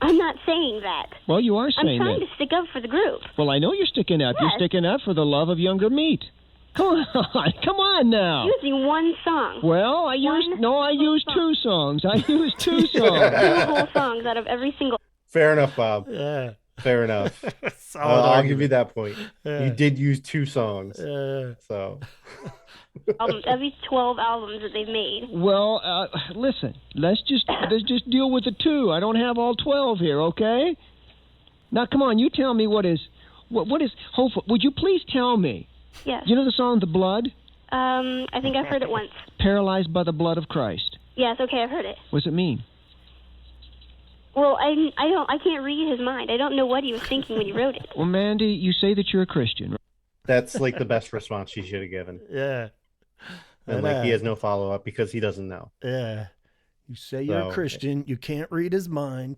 I'm not saying that. Well, you are saying that. I'm trying to stick up for the group. Well, I know you're sticking up. Yes. You're sticking up for the love of younger meat. Come on now. Using one song. Well, I used two songs. I used two songs. Two whole songs out of every single. Fair enough, Bob. Yeah. Fair enough. I'll give you that point. Yeah. You did use two songs. So. Every 12 albums that they've made. Well, listen. Let's just deal with the two. I don't have all 12 here, okay? Now, come on. You tell me what is hopeful. Would you please tell me? Yes. You know the song "The Blood"? I think I've heard it once. Paralyzed by the blood of Christ. Yes. Okay, I've heard it. What does it mean? Well, I can't read his mind. I don't know what he was thinking when he wrote it. Well, Mandy, you say that you're a Christian. That's like the best response she should have given. Yeah. And like he has no follow-up because he doesn't know. Yeah. You say you're a Christian. You can't read his mind.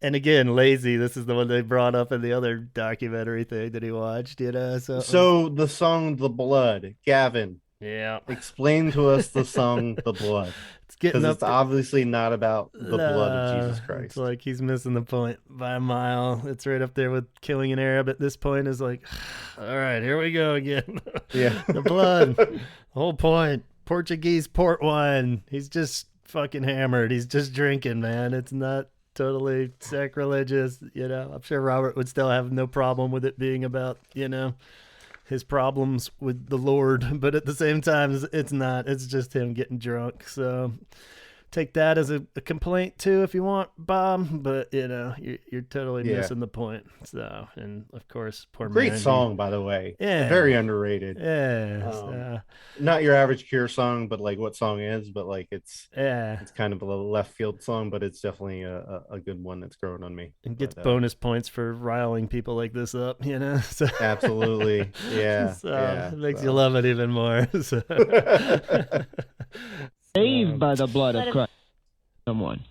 And again, lazy. This is the one they brought up in the other documentary thing that he watched. So the song "The Blood," Gavin. Yeah. Explain to us the song "The Blood." Because it's obviously not about the blood of Jesus Christ. It's like he's missing the point by a mile. It's right up there with killing an Arab at this point. Is like, all right, here we go again. Yeah. The blood. The whole point. Portuguese port wine. He's just fucking hammered. He's just drinking, man. It's not totally sacrilegious. I'm sure Robert would still have no problem with it being about, his problems with the Lord, but at the same time, it's not. It's just him getting drunk. So take that as a complaint too, if you want, Bob. But you're totally missing the point. So, and of course, poor great Mandy. Song, by the way. Yeah, very underrated. Yeah, not your average Cure song, but like what song is, but like it's kind of a left field song, but it's definitely a good one that's growing on me. And gets bonus points for riling people like this up, So. Absolutely, yeah. It makes you love it even more. So. Saved by the blood of Christ. Someone.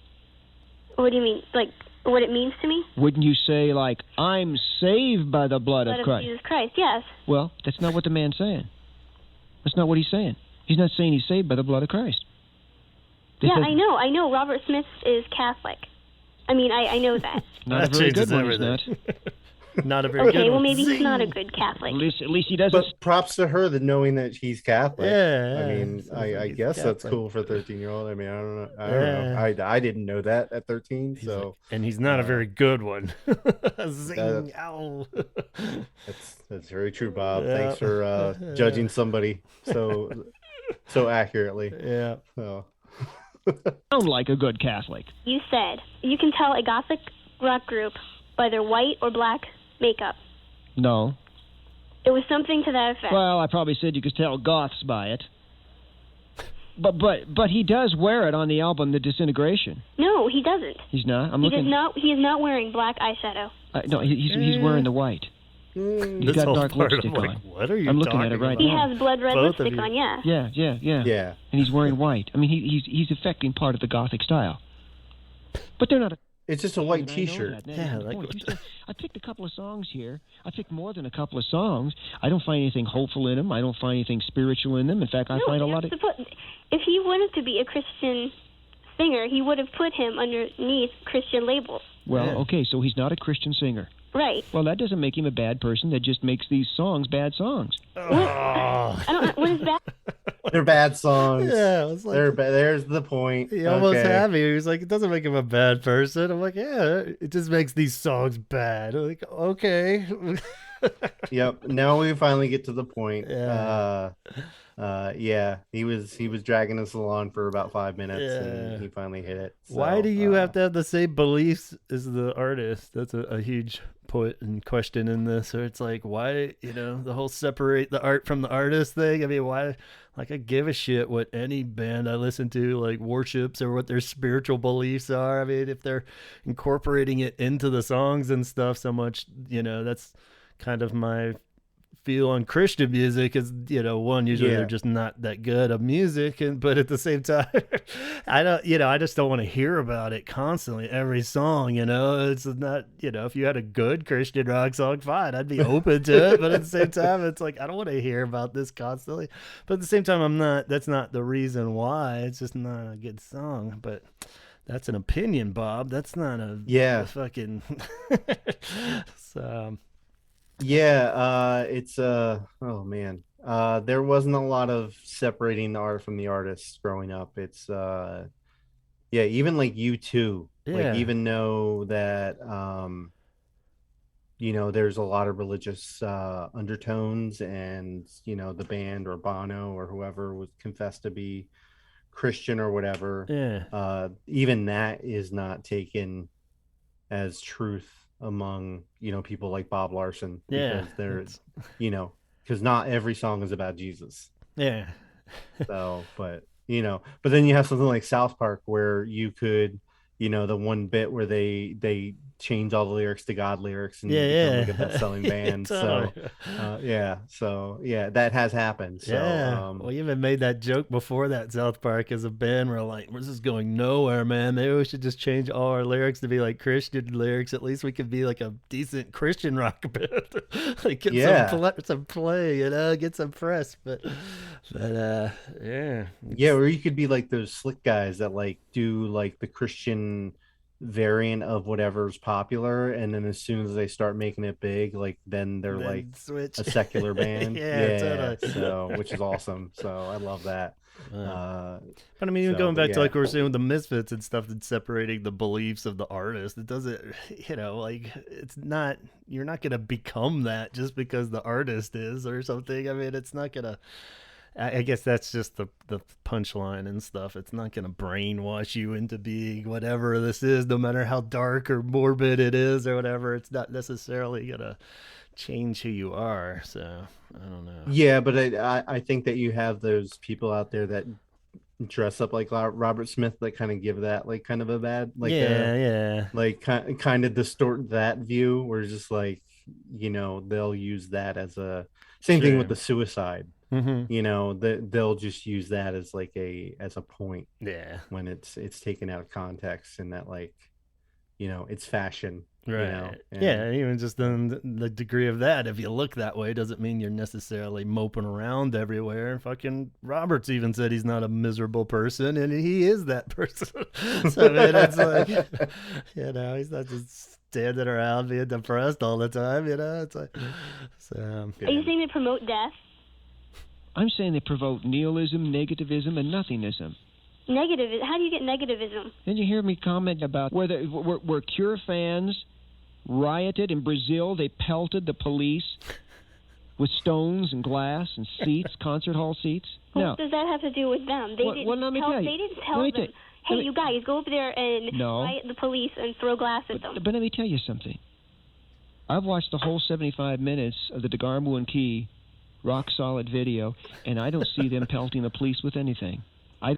What do you mean? Like what it means to me? Wouldn't you say like I'm saved by the blood of Christ? Jesus Christ, yes. Well, that's not what the man's saying. That's not what he's saying. He's not saying he's saved by the blood of Christ. I know. Robert Smith is Catholic. I mean, I know that. Not a very good one, he's not. Not a very good one. Okay, well, maybe he's not a good Catholic. At least he doesn't. But props to her that knowing that he's Catholic. Yeah. I mean, I guess Catholic. That's cool for a 13-year-old. I mean, I don't know. I didn't know that at 13. And he's not a very good one. Zing, ow. That's very true, Bob. Yeah. Thanks for judging somebody so accurately. Yeah. So. Sound like a good Catholic. You said you can tell a Gothic rock group by their white or black makeup. No. It was something to that effect. Well, I probably said you could tell goths by it. But he does wear it on the album The Disintegration. No, he doesn't. He's not? He is not wearing black eyeshadow. No, he's wearing the white. He's got dark lipstick on. What are you I'm looking at it right now. now. He has blood red lipstick on, yeah. Yeah. And he's wearing white. I mean, he's affecting part of the Gothic style. But they're not. It's just a white T-shirt. I picked a couple of songs here. I picked more than a couple of songs. I don't find anything hopeful in them. I don't find anything spiritual in them. In fact, I find a lot of. If he wanted to be a Christian singer, he would have put him underneath Christian labels. Well, okay, so he's not a Christian singer. Right. Well, that doesn't make him a bad person. That just makes these songs bad songs. What is that? They're bad songs. Yeah, it was like, there's the point. He almost had me. He was like, it doesn't make him a bad person. I'm like, yeah, it just makes these songs bad. I'm like, okay. Yep. Now we finally get to the point. Yeah. He was dragging us along for about 5 minutes, and he finally hit it. So, why do you have to have the same beliefs as the artist? That's a huge point and question in this. Or it's like, why, the whole separate the art from the artist thing? I mean, why? Like, I give a shit what any band I listen to, like, worships or what their spiritual beliefs are. I mean, if they're incorporating it into the songs and stuff so much, that's kind of my feel on Christian music is, one, usually they're just not that good of music, but at the same time, I just don't want to hear about it constantly, every song, it's not, if you had a good Christian rock song, fine, I'd be open to it, but at the same time, it's like, I don't want to hear about this constantly, but at the same time, that's not the reason why, it's just not a good song, but that's an opinion, Bob, that's not a fucking, so... Yeah, it's oh man. There wasn't a lot of separating the art from the artist growing up. It's even like U2. Like, even though that there's a lot of religious undertones, and the band or Bono or whoever was confessed to be Christian or whatever. Even that is not taken as truth among people like Bob Larson, because there's because not every song is about Jesus. So but then you have something like South Park, where you could the one bit where they change all the lyrics to God lyrics and become like a best-selling band. So that has happened. So well, you even made that joke before that South Park as a band. We're like, this is going nowhere, man. Maybe we should just change all our lyrics to be like Christian lyrics. At least we could be like a decent Christian rock band. Like, get some play, get some press. But or you could be like those slick guys that like do like the Christian variant of whatever's popular, and then as soon as they start making it big, like then they're like switch. a secular band. Totally. So which is awesome. So I love that. But I mean, even going back to like we were saying with the Misfits and stuff, that's separating the beliefs of the artist. It doesn't, like, it's not, you're not gonna become that just because the artist is or something. I mean, it's not gonna, I guess that's just the punchline and stuff. It's not going to brainwash you into being whatever this is, no matter how dark or morbid it is or whatever. It's not necessarily going to change who you are. So I don't know. Yeah, but I think that you have those people out there that dress up like Robert Smith that kind of give that like kind of a bad, like like kind of distort that view, where it's just like, they'll use that as a same thing with the suicide. They'll just use that as like as a point when it's taken out of context, and that like it's fashion, right? Even just the degree of that, if you look that way, doesn't mean you're necessarily moping around everywhere. Fucking Roberts even said he's not a miserable person, and he is that person. So I mean, it's like he's not just standing around being depressed all the time. It's like, so are you saying they promote death? I'm saying they promote nihilism, negativism, and nothingism. Negative? How do you get negativism? Didn't you hear me comment about where Cure fans rioted in Brazil? They pelted the police with stones and glass and seats, concert hall seats. What does that have to do with them? They didn't tell them, hey, you guys, go over there and riot the police and throw glass at them. But let me tell you something. I've watched the whole 75 minutes of the DeGarmo and Key rock solid video, and I don't see them pelting the police with anything. All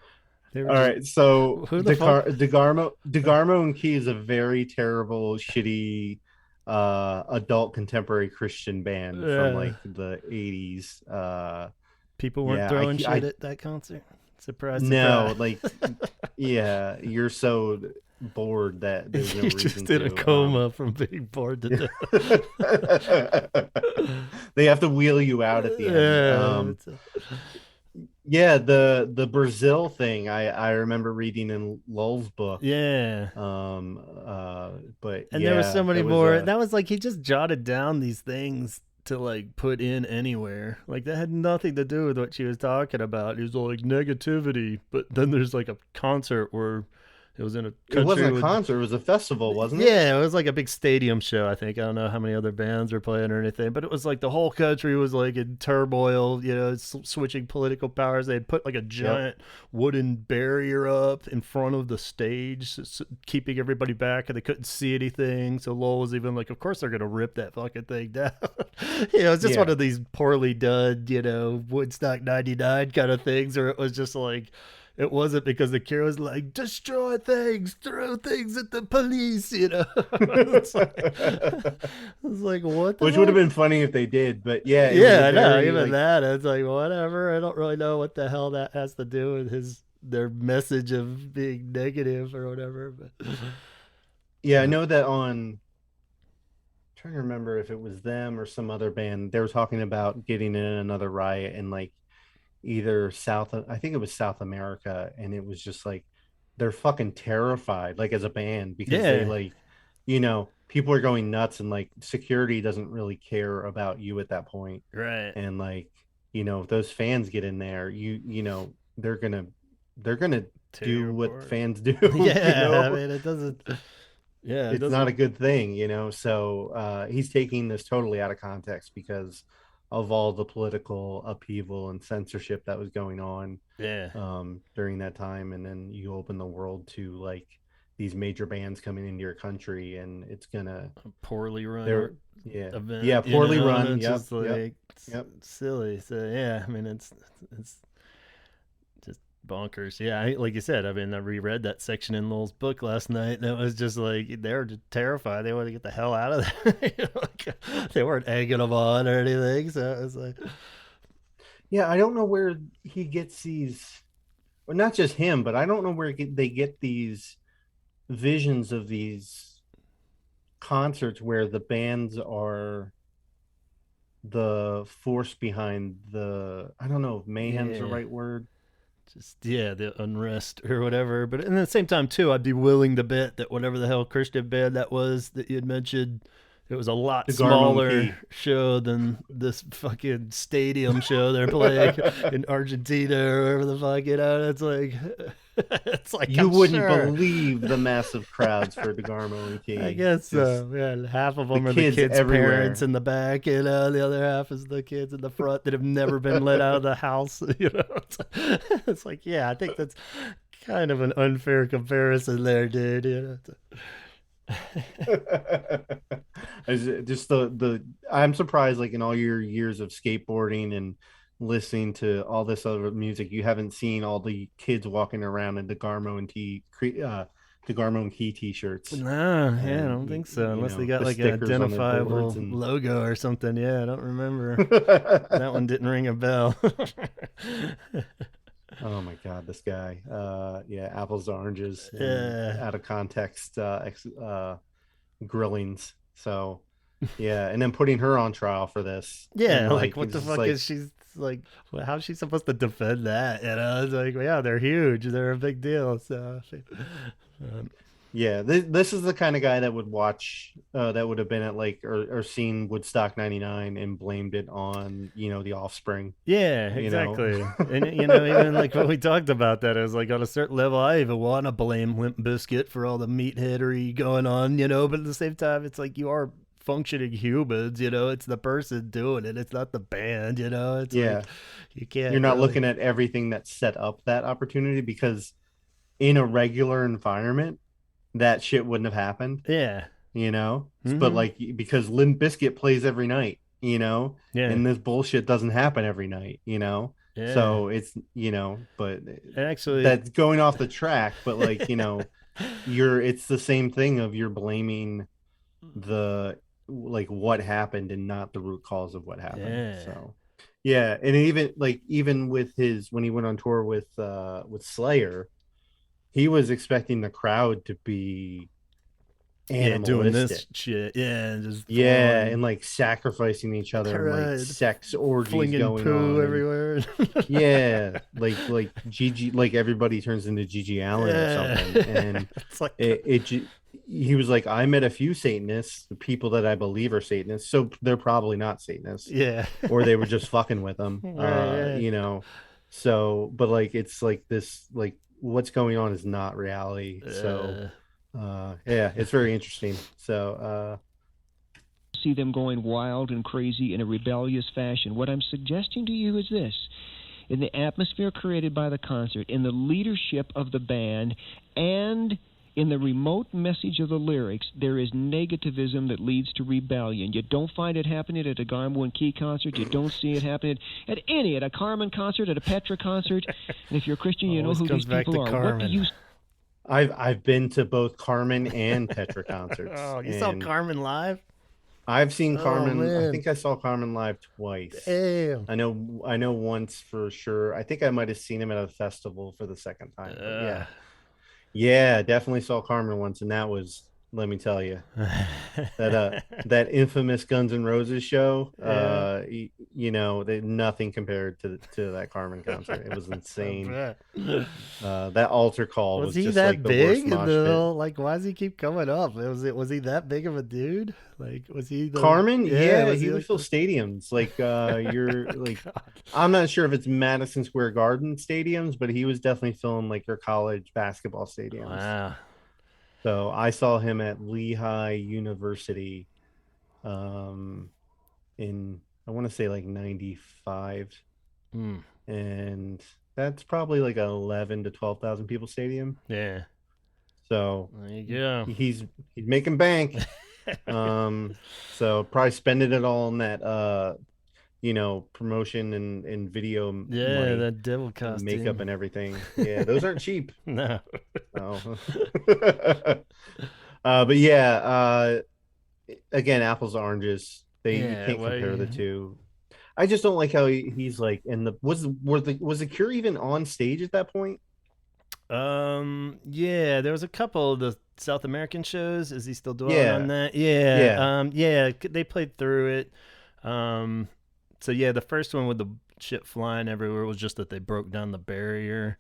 right, so DeGarmo and Key is a very terrible, shitty adult contemporary Christian band from like the 80s. People weren't throwing shit at that concert. Surprise! No, like you're so bored that there's no reason just in a coma from being bored to death. They have to wheel you out at the end. Yeah, the Brazil thing I remember reading in Lowell's book. Yeah. But And there was so yeah, many that was more. That was like he just jotted down these things to like put in anywhere. Like that had nothing to do with what she was talking about. He was all like negativity, but then there's like a concert where it was in a it country wasn't a with concert, it was a festival, wasn't it? yeah, it was like a big stadium show, I think. I don't know how many other bands were playing or anything, but it was like the whole country was like in turmoil, you know, switching political powers. They had put like a giant wooden barrier up in front of the stage, keeping everybody back, and they couldn't see anything. So Lowell was even like, of course they're going to rip that fucking thing down. You know, it's just one of these poorly done, you know, Woodstock 99 kind of things, or it was just like, it wasn't because the cure was like, destroy things, throw things at the police, you know. It's like, what the Which heck? would have been funny if they did, but yeah, I know. Even like, that, it's like, whatever. I don't really know what the hell that has to do with their message of being negative or whatever. But yeah, I know that I'm trying to remember if it was them or some other band. They were talking about getting in another riot in like either I think it was South America, and it was just like they're fucking terrified, like as a band, because they like, you know, people are going nuts, and like security doesn't really care about you at that point, right? And like, you know, if those fans get in there, you know, they're gonna do what fans do. Yeah, you know? I mean, it doesn't. Yeah, it's not a good thing, you know. So he's taking this totally out of context because of all the political upheaval and censorship that was going on during that time. And then you open the world to like these major bands coming into your country, and it's gonna poorly run event, poorly run. It's just like silly. So yeah, I mean, it's just bonkers. Yeah, like you said, I mean, I reread that section in Lowell's book last night, and it was just like they were just terrified. They wanted to get the hell out of there. You know, like, they weren't egging them on or anything. So it was like, yeah, I don't know where he gets these, well, not just him, but I don't know where they get these visions of these concerts where the bands are the force behind I don't know if mayhem's the right word. Just the unrest or whatever. But at the same time too, I'd be willing to bet that whatever the hell Christian band that was that you had mentioned, it was a lot smaller show than this fucking stadium show they're playing in Argentina or wherever the fuck, you know. It's like you wouldn't believe the massive crowds for DeGarmo and Key. I guess so. Yeah, half of them are the kids' parents in the back, you know. The other half is the kids in the front that have never been let out of the house. You know, it's like, yeah, I think that's kind of an unfair comparison there, dude. You know. Just I'm surprised, like in all your years of skateboarding and listening to all this other music, you haven't seen all the kids walking around in DeGarmo and Key t-shirts. No, I don't think so. Unless they got like an identifiable logo or something. Yeah, I don't remember. That one didn't ring a bell. Oh my god, this guy. Apples to oranges. Out of context grillings. So yeah, and then putting her on trial for this. Yeah, like what the fuck is she's like, how's she supposed to defend that? You know, it's like, yeah, they're huge, they're a big deal. So yeah, this is the kind of guy that would watch that would have been at like or seen Woodstock 99 and blamed it on, you know, the Offspring. Yeah, exactly. And you know, even like when we talked about that, it was like on a certain level I even want to blame Limp Bizkit for all the meatheadery going on, you know, but at the same time it's like you are functioning humans, you know. It's the person doing it, it's not the band, you know. It's like you're not looking at everything that set up that opportunity, because in a regular environment that shit wouldn't have happened. Yeah. You know? But like, because Limp Bizkit plays every night, you know? And this bullshit doesn't happen every night, you know? So it's, you know, but actually that's going off the track, but like, you know, it's the same thing of you're blaming the like what happened and not the root cause of what happened. So yeah, and even with when he went on tour with Slayer, he was expecting the crowd to be doing this shit, just and like sacrificing each other, and like sex orgies going poo on everywhere. Like Gigi, like everybody turns into Gigi Allen or something, and it's like he was like, I met a few Satanists, the people that I believe are Satanists, so they're probably not Satanists, or they were just fucking with them, you know. So, but like it's like this, like what's going on is not reality. So it's very interesting. So see them going wild and crazy in a rebellious fashion. What I'm suggesting to you is this: in the atmosphere created by the concert, in the leadership of the band, and in the remote message of the lyrics, there is negativism that leads to rebellion. You don't find it happening at a Garmo and Key concert. You don't see it happening at a Carmen concert, at a Petra concert. And if you're a Christian, you know who these people are. Carmen. What do you... I've been to both Carmen and Petra concerts. You saw Carmen live? I've seen Carmen. I think I saw Carmen live twice. Damn. I know once for sure. I think I might have seen him at a festival for the second time. Yeah, definitely saw Carmen once, and that was, let me tell you, that infamous Guns N' Roses show. You know, nothing compared to that Carmen concert. It was insane. That altar call was he just that like big? The worst Like, why does he keep coming up? Was he that big of a dude? Like, was he Carmen? Yeah, he would fill stadiums. Like, you're like, I'm not sure if it's Madison Square Garden stadiums, but he was definitely filling like your college basketball stadiums. Wow. So I saw him at Lehigh University in, I want to say like 95. And that's probably like a 11 to 12,000 people stadium. Yeah. So there you go. He's making bank. So probably spending it all on that you know, promotion and video money, that devil costume, makeup and everything. Yeah, those aren't cheap. No. But yeah, again, apples to oranges. You can't compare the two. I just don't like how he's like was the Cure even on stage at that point? Yeah, there was a couple of the South American shows. Is he still doing on that? Yeah. They played through it. So yeah, the first one with the shit flying everywhere was just that they broke down the barrier.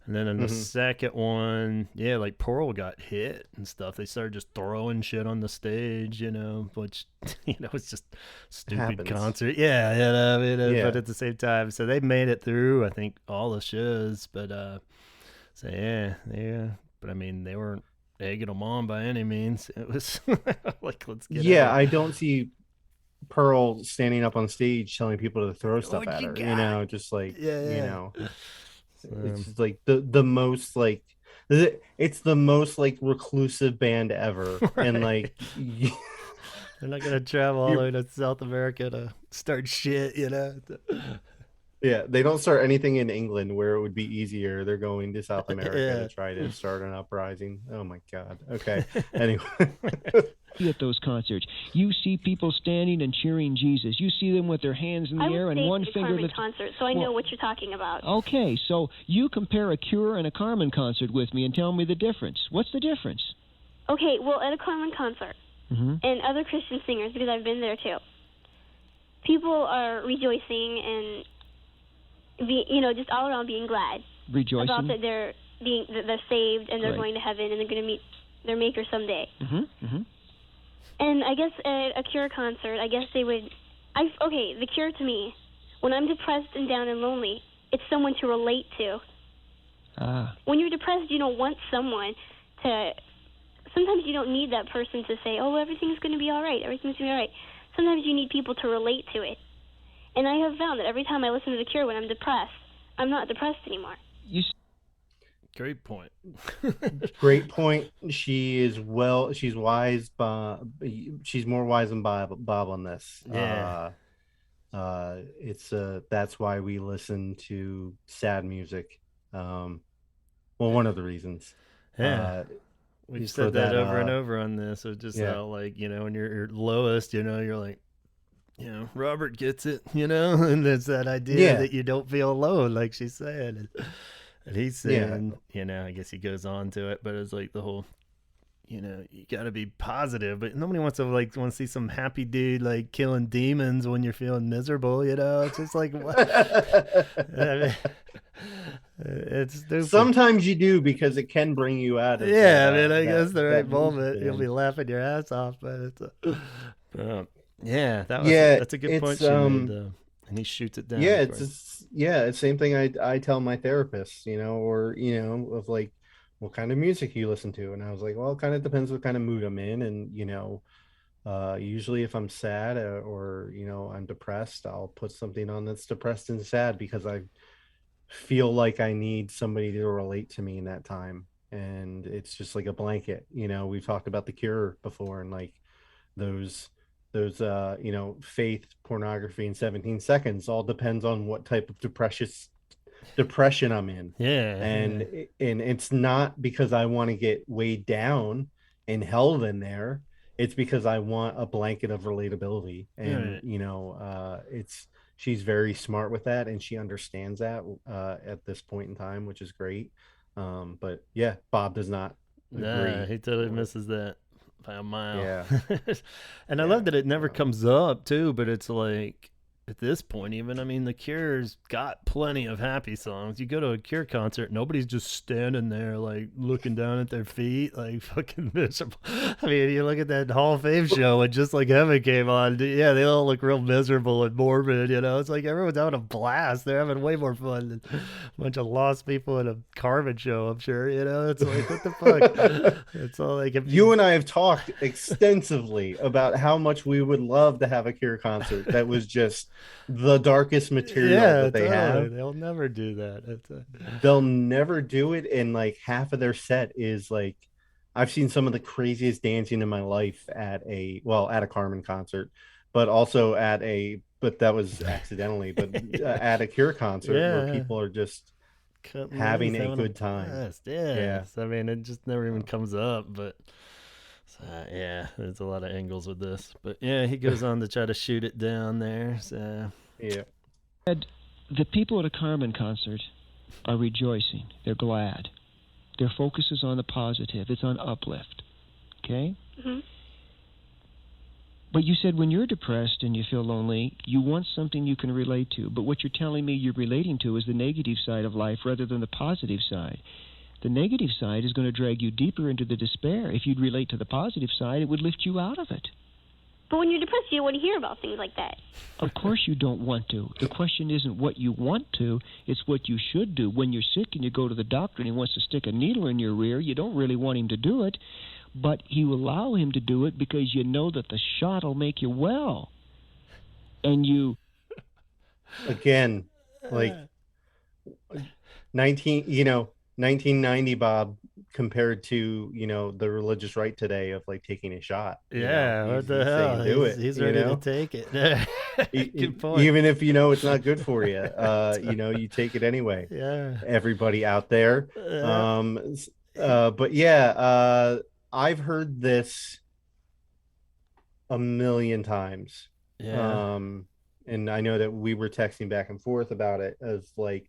And then in the second one, like Pearl got hit and stuff. They started just throwing shit on the stage, you know, which, you know, it's just stupid concert. Yeah, you know, I mean, but at the same time, so they made it through, I think, all the shows. But, so yeah. But I mean, they weren't egging them on by any means. It was like, let's get it. I don't see Pearl standing up on stage telling people to throw stuff at her, you know, just like, you know. It's like the most like it's the most like reclusive band ever. Right. And like they're not gonna travel all the way to South America to start shit, you know. Yeah, they don't start anything in England where it would be easier. They're going to South America to try to start an uprising. Oh my god. Okay. Anyway. At those concerts, you see people standing and cheering Jesus. You see them with their hands in the air and one finger. Carmen concert, so I know what you're talking about. Okay, so you compare a Cure and a Carmen concert with me and tell me the difference. What's the difference? Okay, well, at a Carmen concert and other Christian singers, because I've been there too, people are rejoicing and just all around being glad. Rejoicing about that they're saved and they're going to heaven and they're going to meet their Maker someday. And I guess at a Cure concert, I guess they would... the Cure to me, when I'm depressed and down and lonely, it's someone to relate to. When you're depressed, you don't want someone to... Sometimes you don't need that person to say, oh, everything's going to be all right, everything's going to be all right. Sometimes you need people to relate to it. And I have found that every time I listen to The Cure when I'm depressed, I'm not depressed anymore. Great point. Great point. She's wise. She's more wise than Bob on this. Yeah. That's why we listen to sad music. Well, one of the reasons. Yeah. We've said that over and over on this. So just how, like, you know, when you're lowest, you know, you're like, you know, Robert gets it, you know, and there's that idea that you don't feel alone, like she said. And he's saying, you know, I guess he goes on to it, but it's like the whole, you know, you got to be positive, but nobody wants to see some happy dude like killing demons when you're feeling miserable, you know? It's just like, what? I mean, it's stupid. Sometimes you do, because it can bring you out of I mean, I guess the right moment you'll be laughing your ass off, but it's that's a good point she made, and he shoots it down. Yeah, it's same thing I tell my therapist, you know, or, you know, of like, what kind of music you listen to, and I was like, well, it kind of depends what kind of mood I'm in, and, you know, usually if I'm sad, or, you know, I'm depressed, I'll put something on that's depressed and sad, because I feel like I need somebody to relate to me in that time. And it's just like a blanket, you know. We've talked about The Cure before, and like those you know, faith, pornography, and 17 seconds all depends on what type of depression I'm in. And it's not because I want to get weighed down and held in there. It's because I want a blanket of relatability. And you know, she's very smart with that, and she understands that at this point in time, which is great. But yeah, Bob does not agree. He totally misses that by a mile. Yeah. And I love that it never comes up too, but it's like, at this point, even, I mean, The Cure's got plenty of happy songs. You go to a Cure concert, nobody's just standing there, like, looking down at their feet, like, fucking miserable. I mean, you look at that Hall of Fame show, and Just Like Heaven came on. Yeah, they all look real miserable and morbid, you know? It's like everyone's having a blast. They're having way more fun than a bunch of lost people in a Carmen show, I'm sure, you know? It's like, what the fuck? It's all like... You and I have talked extensively about how much we would love to have a Cure concert that was just the darkest material that they have. They'll never do that. They'll never do it. And like half of their set is like, I've seen some of the craziest dancing in my life at a Carmen concert, but also but that was accidentally, but at a Cure concert where people are just having a good time. I mean, it just never even comes up, but there's a lot of angles with this, but he goes on to try to shoot it down there. So the people at a Carmen concert are rejoicing. They're glad. Their focus is on the positive. It's on uplift. Okay? Mm-hmm. But you said when you're depressed and you feel lonely, you want something you can relate to. But what you're telling me you're relating to is the negative side of life rather than the positive side. The negative side is going to drag you deeper into the despair. If you'd relate to the positive side, it would lift you out of it. But when you're depressed, you don't want to hear about things like that. Of course you don't want to. The question isn't what you want to, it's what you should do. When you're sick and you go to the doctor and he wants to stick a needle in your rear, you don't really want him to do it, but you allow him to do it because you know that the shot will make you well. And you... Again, like 1990, Bob, compared to, you know, the religious right today of like taking a shot. What the hell? He's ready to take it. Good point. Even if you know it's not good for you, you know, you take it anyway. Everybody out there. But I've heard this a million times. And I know that we were texting back and forth about it, as like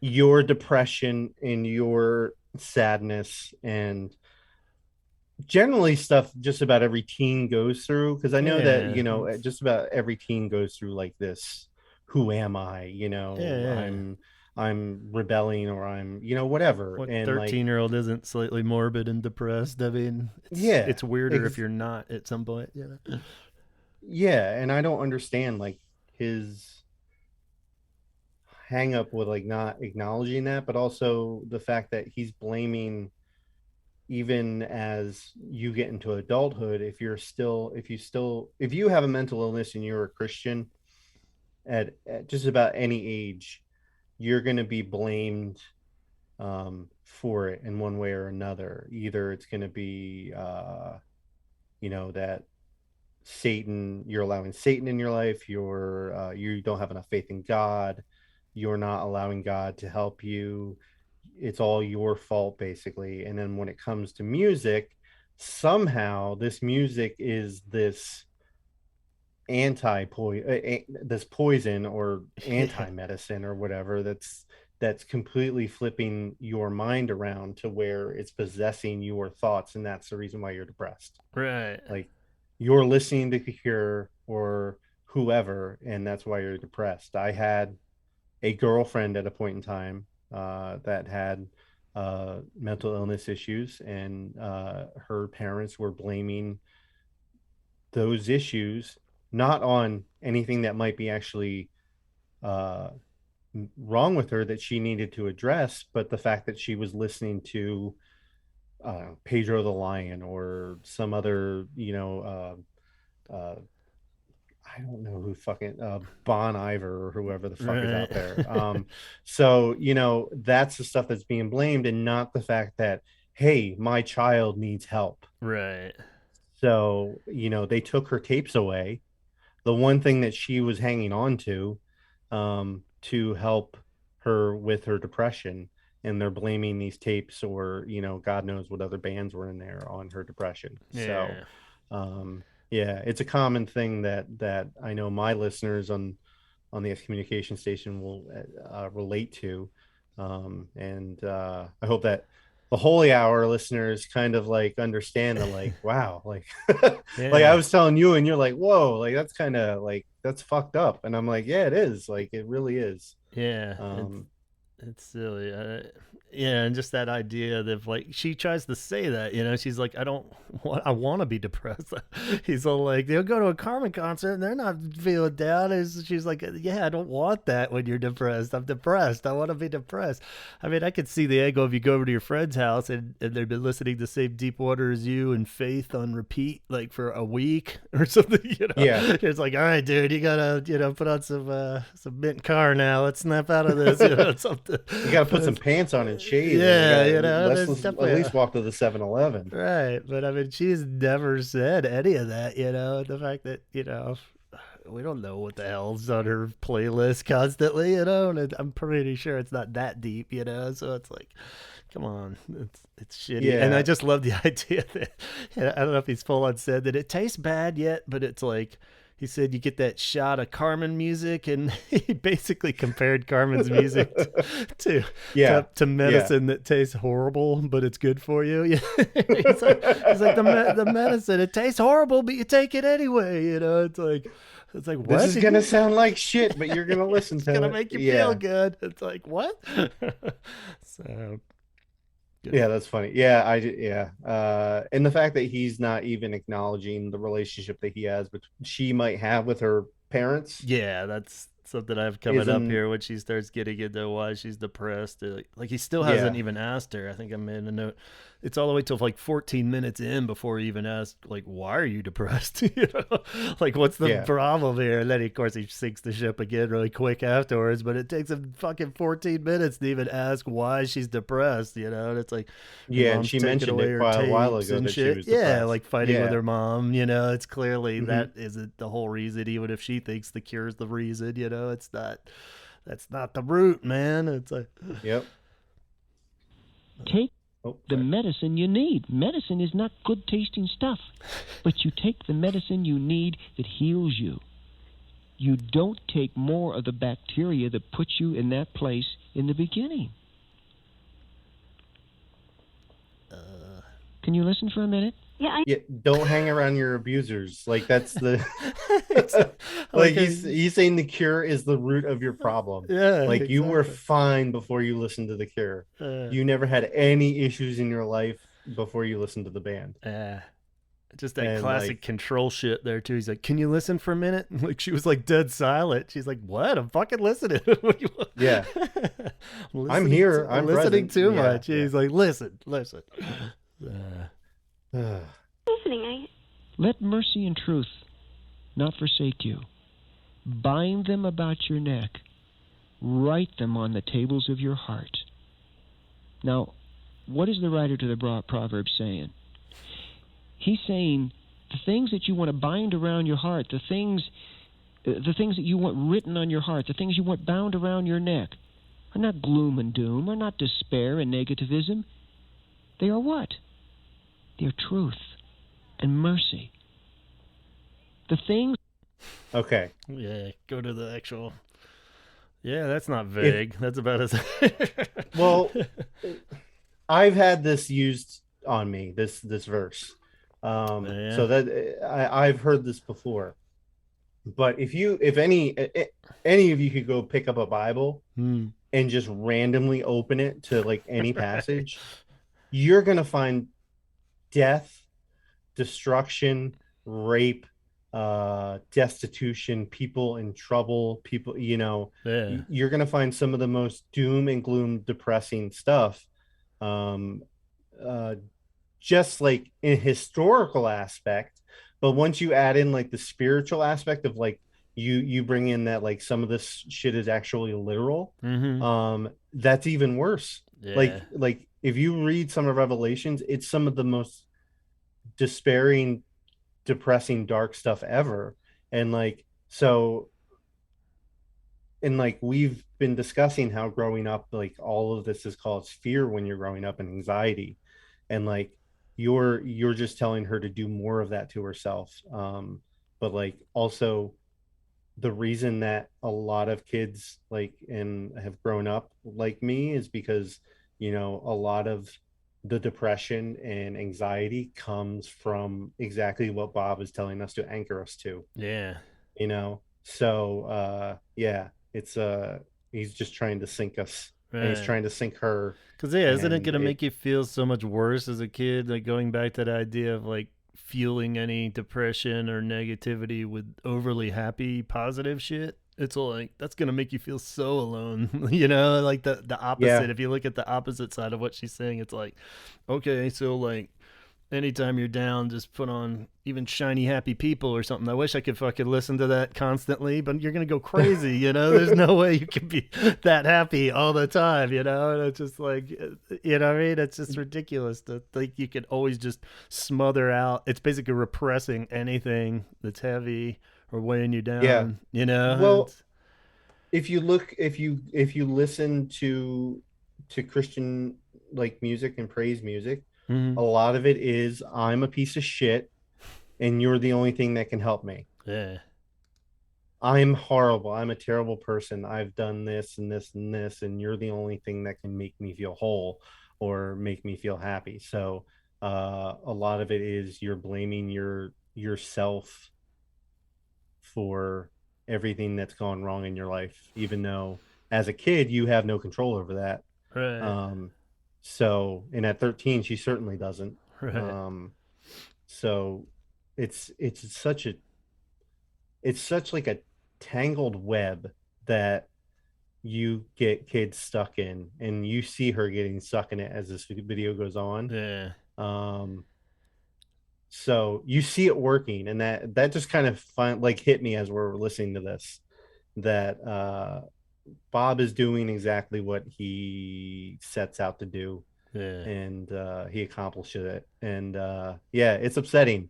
your depression and your sadness, and generally stuff just about every teen goes through, because I know that, you know, just about every teen goes through like this, who am I, you know, I'm rebelling, or I'm, you know, whatever. What and 13-year-old isn't slightly morbid and depressed? I mean, it's weirder if you're not at some point, you know. And I don't understand like his hang up with like not acknowledging that, but also the fact that he's blaming, even as you get into adulthood, if you have a mental illness and you're a Christian at just about any age, you're going to be blamed for it in one way or another. Either it's going to be you know, that you're allowing Satan in your life, you don't have enough faith in God, you're not allowing God to help you, it's all your fault basically. And then when it comes to music, somehow this music is this this poison or anti-medicine or whatever that's that's completely flipping your mind around to where it's possessing your thoughts, and that's the reason why you're depressed. Right. Like you're listening to The Cure or whoever, and that's why you're depressed. I had a girlfriend at a point in time that had mental illness issues, and her parents were blaming those issues not on anything that might be actually wrong with her that she needed to address, but the fact that she was listening to Pedro the Lion or some other, I don't know who fucking Bon Iver or whoever the fuck is out there. So, that's the stuff that's being blamed, and not the fact that, hey, my child needs help. Right. So, they took her tapes away, the one thing that she was hanging on to help her with her depression, and they're blaming these tapes or God knows what other bands were in there on her depression. So it's a common thing that I know my listeners on the Excommunication station will relate to, and I hope that the Holy Hour listeners kind of like understand that, like, wow, like like I was telling you and you're like, whoa, like that's kind of like, that's fucked up, and I'm like, yeah, it is, like it really is. It's silly. And just that idea that, like, she tries to say that, she's like, I want to be depressed. He's all like, they'll go to a Carmen concert and they're not feeling down. She's like, yeah, I don't want that when you're depressed. I'm depressed. I want to be depressed. I mean, I could see the angle if you go over to your friend's house and they've been listening to Save Deep Water as You and Faith on repeat, like for a week or something, Yeah. It's like, all right, dude, you gotta, put on some mint car now. Let's snap out of this, something. You gotta put some pants on and shave. Yeah, at least walk to the 7-Eleven. Right, but I mean, she's never said any of that. The fact that we don't know what the hell's on her playlist constantly. And I'm pretty sure it's not that deep. So it's like, come on, it's shitty. Yeah. And I just love the idea that I don't know if he's full on said that it tastes bad yet, but it's like, he said you get that shot of Carmen music, and he basically compared Carmen's music to medicine that tastes horrible, but it's good for you. Yeah. he's like the medicine, it tastes horrible, but you take it anyway. It's like what? This is gonna sound like shit, but you're gonna listen to it. It's gonna make you feel good. It's like, what? So. Good. Yeah, that's funny. Yeah, and the fact that he's not even acknowledging the relationship that he has, but she might have with her parents. Yeah, that's something I have coming up here when she starts getting into why she's depressed. Like he still hasn't even asked her. I think I made a note. It's all the way till like 14 minutes in before he even asked, like, why are you depressed? Like, what's the problem here? And then, of course, he sinks the ship again really quick afterwards. But it takes him fucking 14 minutes to even ask why she's depressed, And it's like, and she mentioned it quite a while ago that she was depressed. Yeah, like fighting with her mom. It's clearly that isn't the whole reason. Even if she thinks the cure's the reason, it's not. That's not the root, man. It's like, yep. Take the medicine you need. Medicine is not good tasting stuff, but you take the medicine you need that heals you. You don't take more of the bacteria that puts you in that place in the beginning. Can you listen for a minute? Yeah, don't hang around your abusers. Like, that's the like he's saying the cure is the root of your problem. Yeah, like you were fine before you listened to the cure. You never had any issues in your life before you listened to the band. Just that classic control shit there too. He's like, "Can you listen for a minute?" Like, she was like dead silent. She's like, "What? I'm fucking listening." Yeah, I'm here. I'm listening too much. He's like, "Listen." Listening. Let mercy and truth not forsake you. Bind them about your neck. Write them on the tables of your heart. Now, what is the writer to the Proverbs saying? He's saying the things that you want to bind around your heart, the things that you want written on your heart, the things you want bound around your neck, are not gloom and doom, are not despair and negativism. They are what? They are truth and mercy. The things. Okay. Yeah, go to the actual. Yeah, that's not vague. That's about as well. I've had this used on me. This verse. So that I've heard this before. But if any of you could go pick up a Bible and just randomly open it to like any passage, you're gonna find death, destruction, rape, destitution, people in trouble, people, you're going to find some of the most doom and gloom, depressing stuff. Just like in historical aspect, but once you add in like the spiritual aspect of like, you bring in that like some of this shit is actually literal, that's even worse. Like if you read some of Revelations, it's some of the most despairing, depressing, dark stuff ever. And like, so, and like we've been discussing how growing up, like all of this is called fear when you're growing up, and anxiety, and like you're just telling her to do more of that to herself. But like also the reason that a lot of kids like and have grown up like me is because a lot of the depression and anxiety comes from exactly what Bob is telling us to anchor us to. So it's he's just trying to sink us, and he's trying to sink her. Because isn't it gonna make you feel so much worse as a kid, like going back to that idea of like fueling any depression or negativity with overly happy positive shit? It's like that's gonna make you feel so alone, like the opposite. If you look at the opposite side of what she's saying, it's like, okay, so like anytime you're down, just put on even shiny happy people or something. I wish I could fucking listen to that constantly, but you're gonna go crazy, There's no way you can be that happy all the time, And it's just like, what I mean? It's just ridiculous to think you can always just smother out. It's basically repressing anything that's heavy or weighing you down. Well, if you listen to Christian like music and praise music, a lot of it is I'm a piece of shit and you're the only thing that can help me. I'm horrible, I'm a terrible person, I've done this and this and this, and you're the only thing that can make me feel whole or make me feel happy. So a lot of it is you're blaming yourself for everything that's gone wrong in your life, even though as a kid you have no control over that. So, and at 13 she certainly doesn't. So it's such like a tangled web that you get kids stuck in, and you see her getting stuck in it as this video goes on. So you see it working, and that just kind of hit me as we're listening to this, that Bob is doing exactly what he sets out to do, and he accomplishes it. And it's upsetting,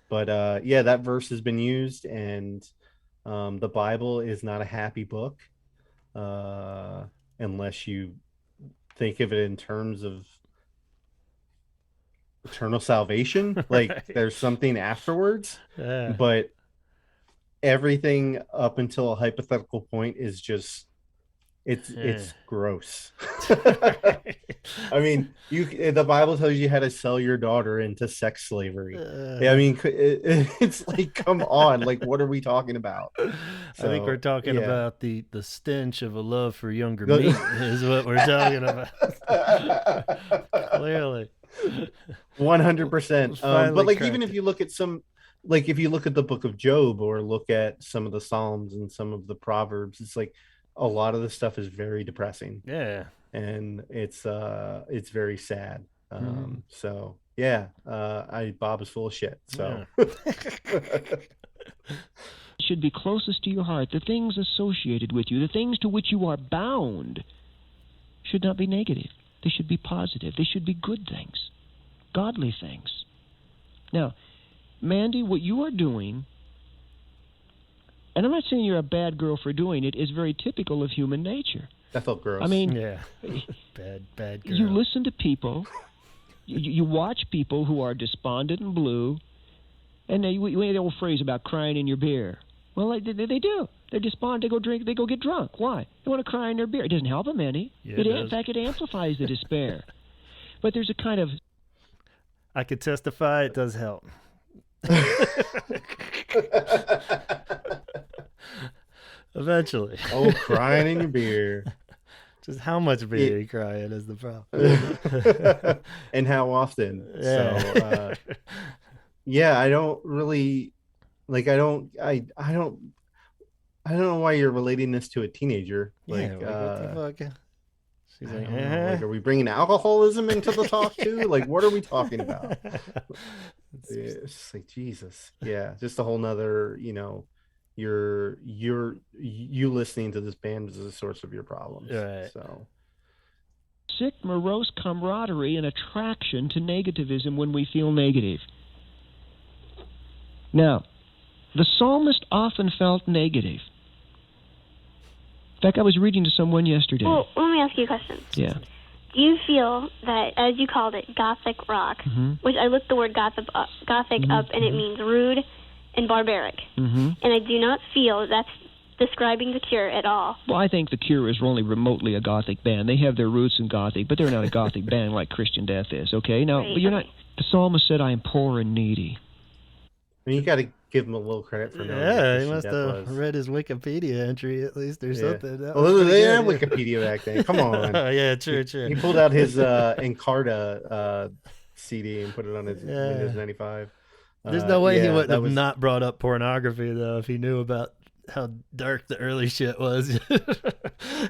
but that verse has been used, and the Bible is not a happy book unless you think of it in terms of eternal salvation. Like there's something afterwards, but everything up until a hypothetical point is just it's gross. I mean, the Bible tells you how to sell your daughter into sex slavery. I mean, it's like, come on, like what are we talking about? So, I think we're talking about the stench of a love for younger meat is what we're talking about. Clearly. 100%. But like, even if you look at if you look at the book of Job or look at some of the Psalms and some of the Proverbs, it's like a lot of the stuff is very depressing. And it's very sad. So Bob is full of shit. So should be closest to your heart. The things associated with you, the things to which you are bound, should not be negative. They should be positive. They should be good things, godly things. Now, Mandy, what you are doing, and I'm not saying you're a bad girl for doing it, is very typical of human nature. That felt gross. I mean, bad girl. You listen to people, you watch people who are despondent and blue, and we have the old phrase about crying in your beer. Well, they do. They're despondent. They go drink. They go get drunk. Why? They want to cry in their beer. It doesn't help them any. Yeah, In fact, it amplifies the despair. But there's a kind of... I could testify it does help. Eventually. Oh, crying in your beer. Just how much beer you crying is the problem. And how often. Yeah. So, yeah, I don't really, like, I don't know why you're relating this to a teenager. Like, what the fuck? She's like, like, are we bringing alcoholism into the talk too? Like, what are we talking about? It's just like, Jesus. Yeah, just a whole nother, you listening to this band is the source of your problems. Right. So sick, morose camaraderie and attraction to negativism when we feel negative. Now, the psalmist often felt negative. In fact, I was reading to someone yesterday. Well, let me ask you a question. Yeah. Do you feel that, as you called it, Gothic rock, which I looked the word Gothic up, and it means rude and barbaric, and I do not feel that's describing The Cure at all. Well, I think The Cure is only remotely a Gothic band. They have their roots in Gothic, but they're not a Gothic band like Christian Death is, okay? Now, but you're not... The psalmist said, I am poor and needy. I mean, you got to give him a little credit for knowing. Yeah, he must have read his Wikipedia entry at least or something. Well, they had Wikipedia back then. Come on. Yeah, true. He pulled out his Encarta CD and put it on his Windows 95. There's no way he would have not brought up pornography though if he knew about how dark the early shit was.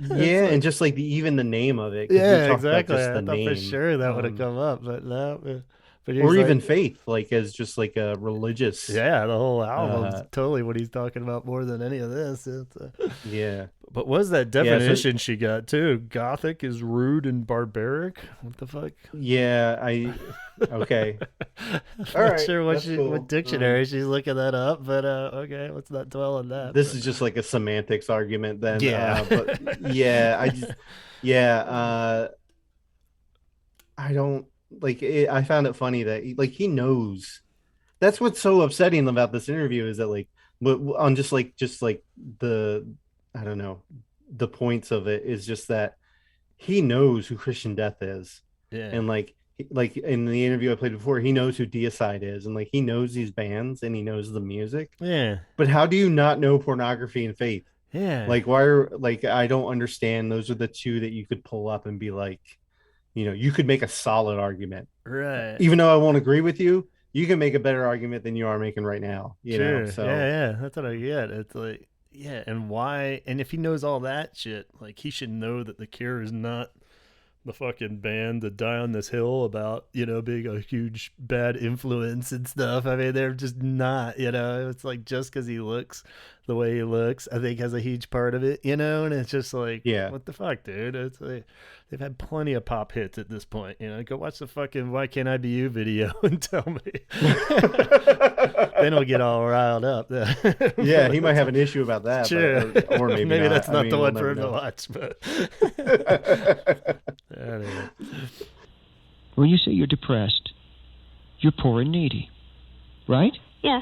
Yeah, and just like even the name of it. Yeah, exactly. Just the I thought name. For sure that would have come up, but no. But or even faith, like as just like a religious. Yeah, the whole album's totally what he's talking about more than any of this. Yeah. But what's that definition she got too? Gothic is rude and barbaric? What the fuck? Yeah, okay. All right. Not sure what dictionary she's looking that up, but okay, let's not dwell on that. This is just like a semantics argument then. Yeah. But yeah, I don't like it. I found it funny that he knows. That's what's so upsetting about this interview is that like on just like the, I don't know, the points of it is just that he knows who Christian Death is. Yeah. And like in the interview I played before, he knows who Deicide is, and like he knows these bands and he knows the music. Yeah. But how do you not know pornography and faith? Yeah. Like why are I don't understand. Those are the two that you could pull up and be like, you could make a solid argument. Right. Even though I won't agree with you, you can make a better argument than you are making right now. You know? So yeah, that's what I get. It's like, yeah, and why? And if he knows all that shit, like he should know that The Cure is not the fucking band to die on this hill about, being a huge bad influence and stuff. I mean, they're just not, it's like just because he looks the way he looks, I think has a huge part of it, and it's just like, yeah, what the fuck, dude? It's like, they've had plenty of pop hits at this point, go watch the fucking Why Can't I Be You video and tell me. Then he'll get all riled up. Yeah, he might have an issue about that. Sure. Or maybe maybe not. that's not the one for him to watch, but anyway. When you say you're depressed, you're poor and needy, right? Yeah.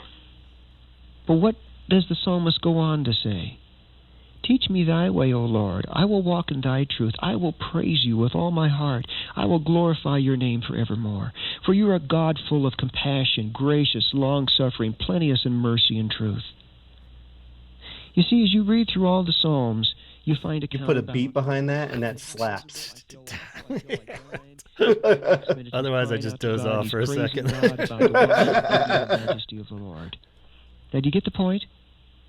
But what does the psalmist go on to say? Teach me thy way, O Lord. I will walk in thy truth. I will praise you with all my heart. I will glorify your name forevermore. For you are a God full of compassion, gracious, long-suffering, plenteous in mercy and truth. You see, as you read through all the Psalms, you find you put a beat behind that, and that slaps. Otherwise, I just doze off for a second. Majesty of the Lord. Now, do you get the point?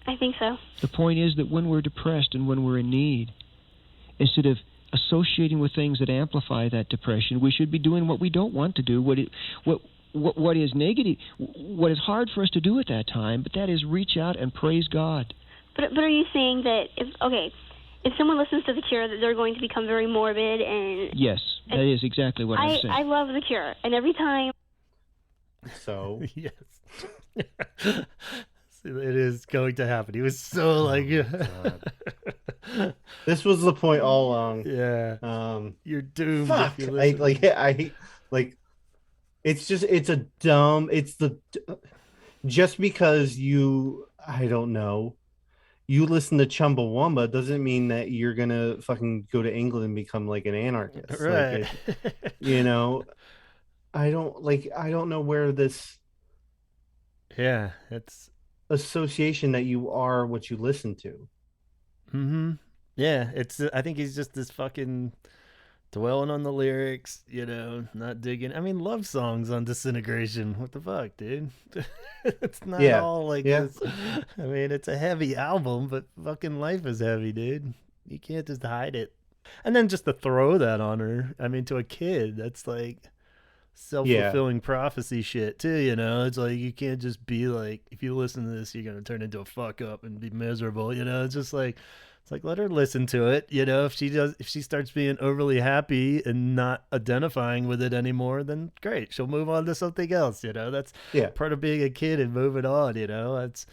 I think so. The point is that when we're depressed and when we're in need, instead of associating with things that amplify that depression, we should be doing what we don't want to do, what is negative, what is hard for us to do at that time, but that is reach out and praise God. But are you saying that if someone listens to The Cure, that they're going to become very morbid and... Yes, that is exactly what I'm saying. I love The Cure, and every time... So... Yes. It is going to happen. He was so this was the point all along. Yeah. You're doomed. Fuck. Just because you, I don't know, you listen to Chumbawamba doesn't mean that you're gonna fucking go to England and become like an anarchist. Right. Like, you know, I don't know where this it's association that you are what you listen to. Yeah, I think he's just this fucking dwelling on the lyrics, not digging. I mean, love songs on Disintegration. What the fuck, dude? It's not all like this. I mean, it's a heavy album, but fucking life is heavy, dude. You can't just hide it. And then just to throw that on her, I mean, to a kid, that's like self-fulfilling prophecy shit too, It's like you can't just be like, if you listen to this, you're gonna turn into a fuck up and be miserable, It's just like, it's like, let her listen to it, if she starts being overly happy and not identifying with it anymore, then great, she'll move on to something else. That's part of being a kid and moving on. That's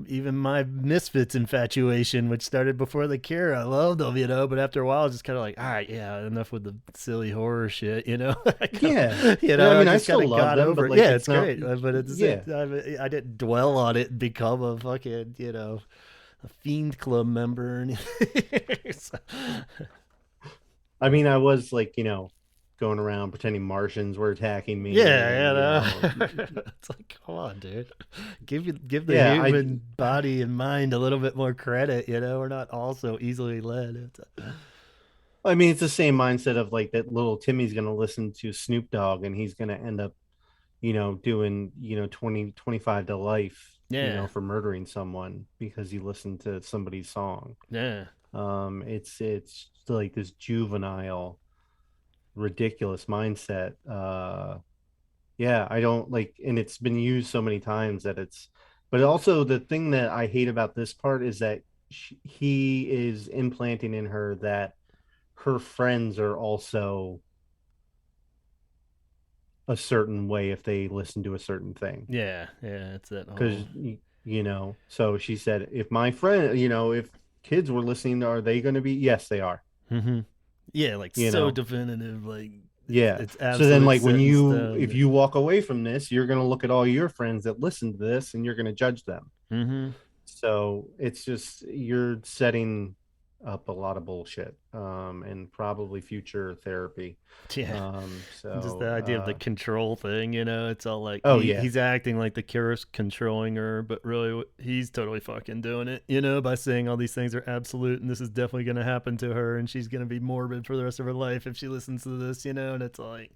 even my Misfits infatuation, which started before The Cure. I loved them, but after a while, I was just kind of like, all right, yeah, enough with the silly horror shit, I mean, I still love them, but like, it's great, but it's I didn't dwell on it and become a fucking, a Fiend Club member. I mean, I was like, going around pretending Martians were attacking me. It's like, come on, dude. Give the human body and mind a little bit more credit. We're not all so easily led. I mean, it's the same mindset of like that little Timmy's going to listen to Snoop Dogg and he's going to end up, doing 20-25 to life. For murdering someone because he listened to somebody's song. It's like this juvenile, ridiculous mindset. I don't like, and it's been used so many times that but also the thing that I hate about this part is that he is implanting in her that her friends are also a certain way if they listen to a certain thing. It's that because so she said, if my friend, if kids were listening, are they going to be? Yes, they are. Like so definitive, like it's so then like when if you walk away from this, you're going to look at all your friends that listen to this and you're going to judge them. So it's just, you're setting up a lot of bullshit and probably future therapy. So just the idea of the control thing, it's all like, he's acting like the Cure's controlling her, but really he's totally fucking doing it, by saying all these things are absolute and this is definitely going to happen to her and she's going to be morbid for the rest of her life if she listens to this, and it's like,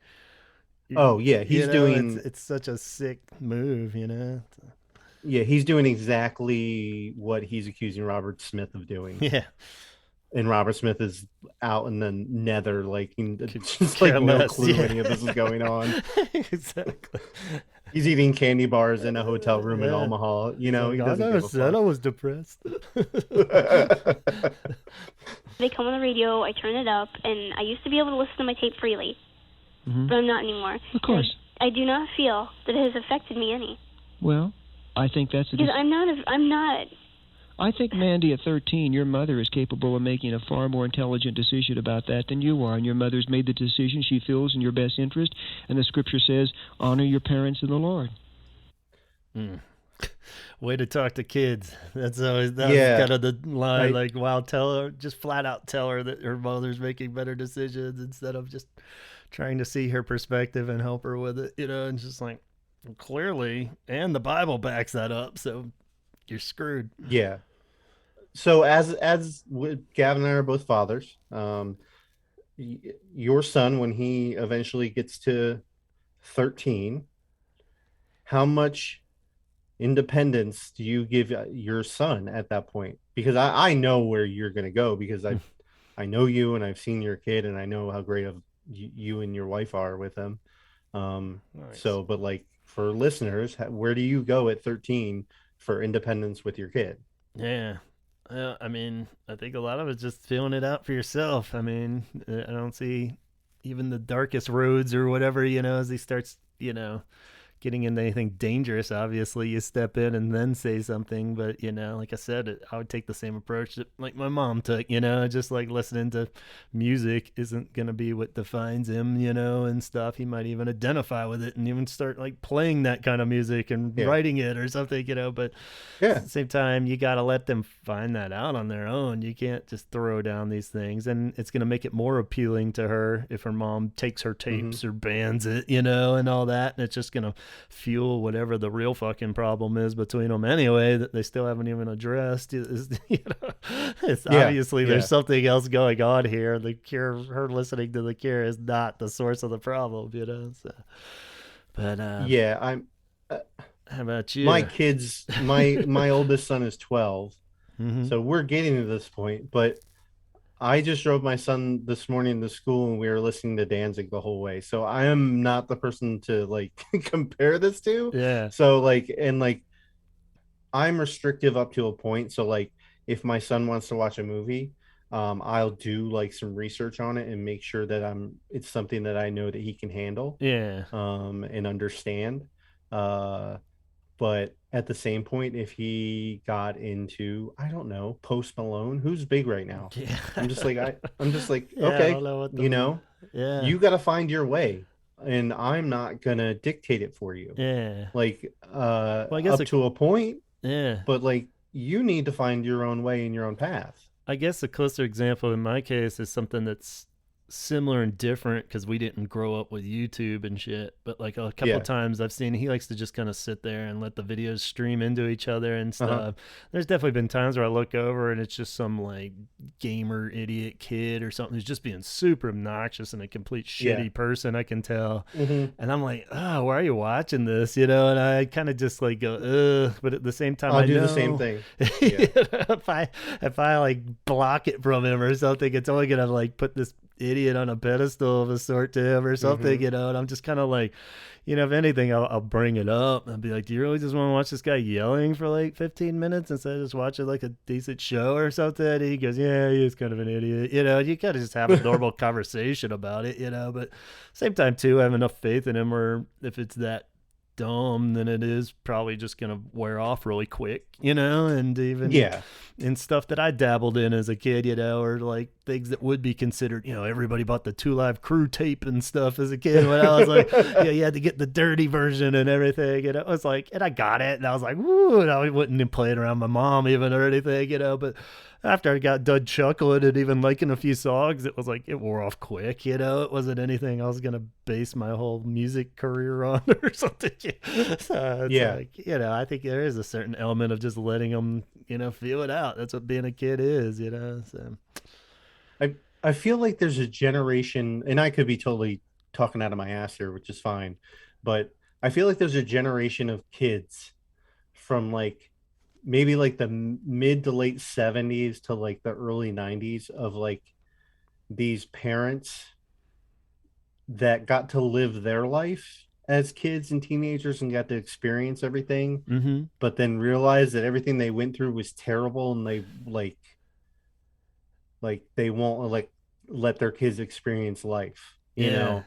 he's doing it's such a sick move, he's doing exactly what he's accusing Robert Smith of doing. And Robert Smith is out in the nether, like, just like no clue any of this is going on. Exactly. He's eating candy bars in a hotel room in Omaha. He doesn't give a fuck. I was depressed. They come on the radio, I turn it up, and I used to be able to listen to my tape freely, but I'm not anymore. Of course. I do not feel that it has affected me any. Well, I think that's because I'm not. I think, Mandy, at 13, your mother is capable of making a far more intelligent decision about that than you are, and your mother's made the decision she feels in your best interest, and the scripture says, honor your parents in the Lord. Way to talk to kids. That's kind of the line, like, wow, just flat out tell her that her mother's making better decisions instead of just trying to see her perspective and help her with it, and just like, clearly, and the Bible backs that up, so you're screwed. So as Gavin and I are both fathers, your son, when he eventually gets to 13, how much independence do you give your son at that point? Because I know where you're going to go, because I know you and I've seen your kid and I know how great of you and your wife are with him. Nice. So, but like for listeners, where do you go at 13 for independence with your kid? I mean, I think a lot of it's just feeling it out for yourself. I mean, I don't see even the darkest roads or whatever, as he starts, getting into anything dangerous, obviously you step in and then say something. But, you know, like I said, I would take the same approach that like my mom took, you know, just like listening to music isn't going to be what defines him, you know, and stuff. He might even identify with it and even start like playing that kind of music and writing it or something, you know, but at the same time, you got to let them find that out on their own. You can't just throw down these things, and it's going to make it more appealing to her if her mom takes her tapes or bans it, you know, and all that. And it's just going to fuel whatever the real fucking problem is between them anyway that they still haven't even addressed. You know, it's obviously there's something else going on here. The Cure, her listening to the Cure is not the source of the problem, you know. So, but I'm. How about you? My kids, my oldest son is 12, so we're getting to this point. But I just drove my son this morning to school, and we were listening to Danzig the whole way. So I am not the person to like compare this to. Yeah. So like, and like, I'm restrictive up to a point. So like, if my son wants to watch a movie, I'll do like some research on it and make sure that it's something that I know that he can handle. Yeah. And understand. But at the same point, if he got into, I don't know, Post Malone, who's big right now? Yeah. I'm just like, Yeah, okay, I don't know what you know, you got to find your way, and I'm not gonna dictate it for you. Yeah. Like, well, I guess up to a point. Yeah. But like, you need to find your own way and your own path. I guess a closer example in my case is something that's similar and different because we didn't grow up with YouTube and shit, but like a couple times I've seen he likes to just kind of sit there and let the videos stream into each other and stuff. There's definitely been times where I look over and it's just some like gamer idiot kid or something who's just being super obnoxious and a complete shitty person, I can tell. And I'm like, oh, why are you watching this, you know? And I kind of just like go, ugh, but at the same time I'll I do know, the same thing. You know, if I like block it from him or something, it's only gonna like put this idiot on a pedestal of a sort to him or something, you know. And I'm just kind of like, you know, if anything, I'll bring it up and be like, do you really just want to watch this guy yelling for like 15 minutes instead of just watching like a decent show or something? And he goes, yeah, he is kind of an idiot, you know. You gotta just have a normal conversation about it, you know. But same time too, I have enough faith in him, or if it's that dumb, then it is probably just gonna wear off really quick, you know. And even in stuff that I dabbled in as a kid, you know, or like things that would be considered, you know, everybody bought the 2 Live Crew tape and stuff as a kid when I was like, you had to get the dirty version and everything, and it was like, and I got it, and I was like, woo, and I wouldn't play it around my mom even or anything, you know. But after I got done chuckling and even liking a few songs, it was like, it wore off quick, you know. It wasn't anything I was going to base my whole music career on or something. So it's like, you know, I think there is a certain element of just letting them, you know, feel it out. That's what being a kid is, you know. So I feel like there's a generation, and I could be totally talking out of my ass here, which is fine, but I feel like there's a generation of kids from like maybe like the mid to late 70s to like the early 90s of like these parents that got to live their life as kids and teenagers and got to experience everything, but then realized that everything they went through was terrible, and they like they won't like let their kids experience life, you know.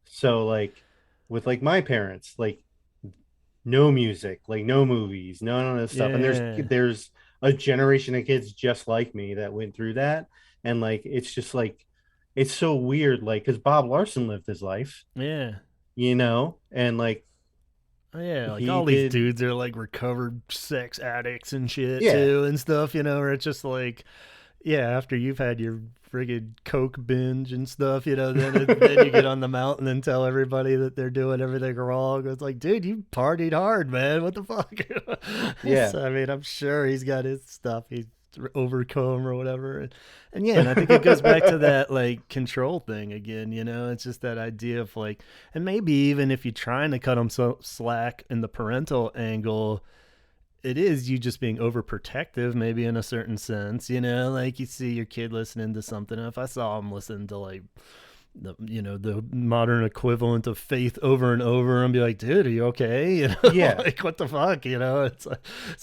So like with like my parents, like no music, like no movies, none of this stuff. And there's a generation of kids just like me that went through that. And like, it's just like, it's so weird. Like, cause Bob Larson lived his life, you know, and like, like all these dudes are like recovered sex addicts and shit too and stuff, you know, where it's just like, after you've had your friggin' coke binge and stuff, you know, then you get on the mountain and tell everybody that they're doing everything wrong. It's like, dude, you partied hard, man. What the fuck? So, I mean, I'm sure he's got his stuff he's overcome or whatever. And I think it goes back to that like control thing again, you know. It's just that idea of like, and maybe even if you're trying to cut them slack in the parental angle, it is you just being overprotective, maybe in a certain sense, you know, like you see your kid listening to something. If I saw him listening to like the modern equivalent of Faith over and over and be like, dude, are you okay? Yeah. Like, what the fuck? It's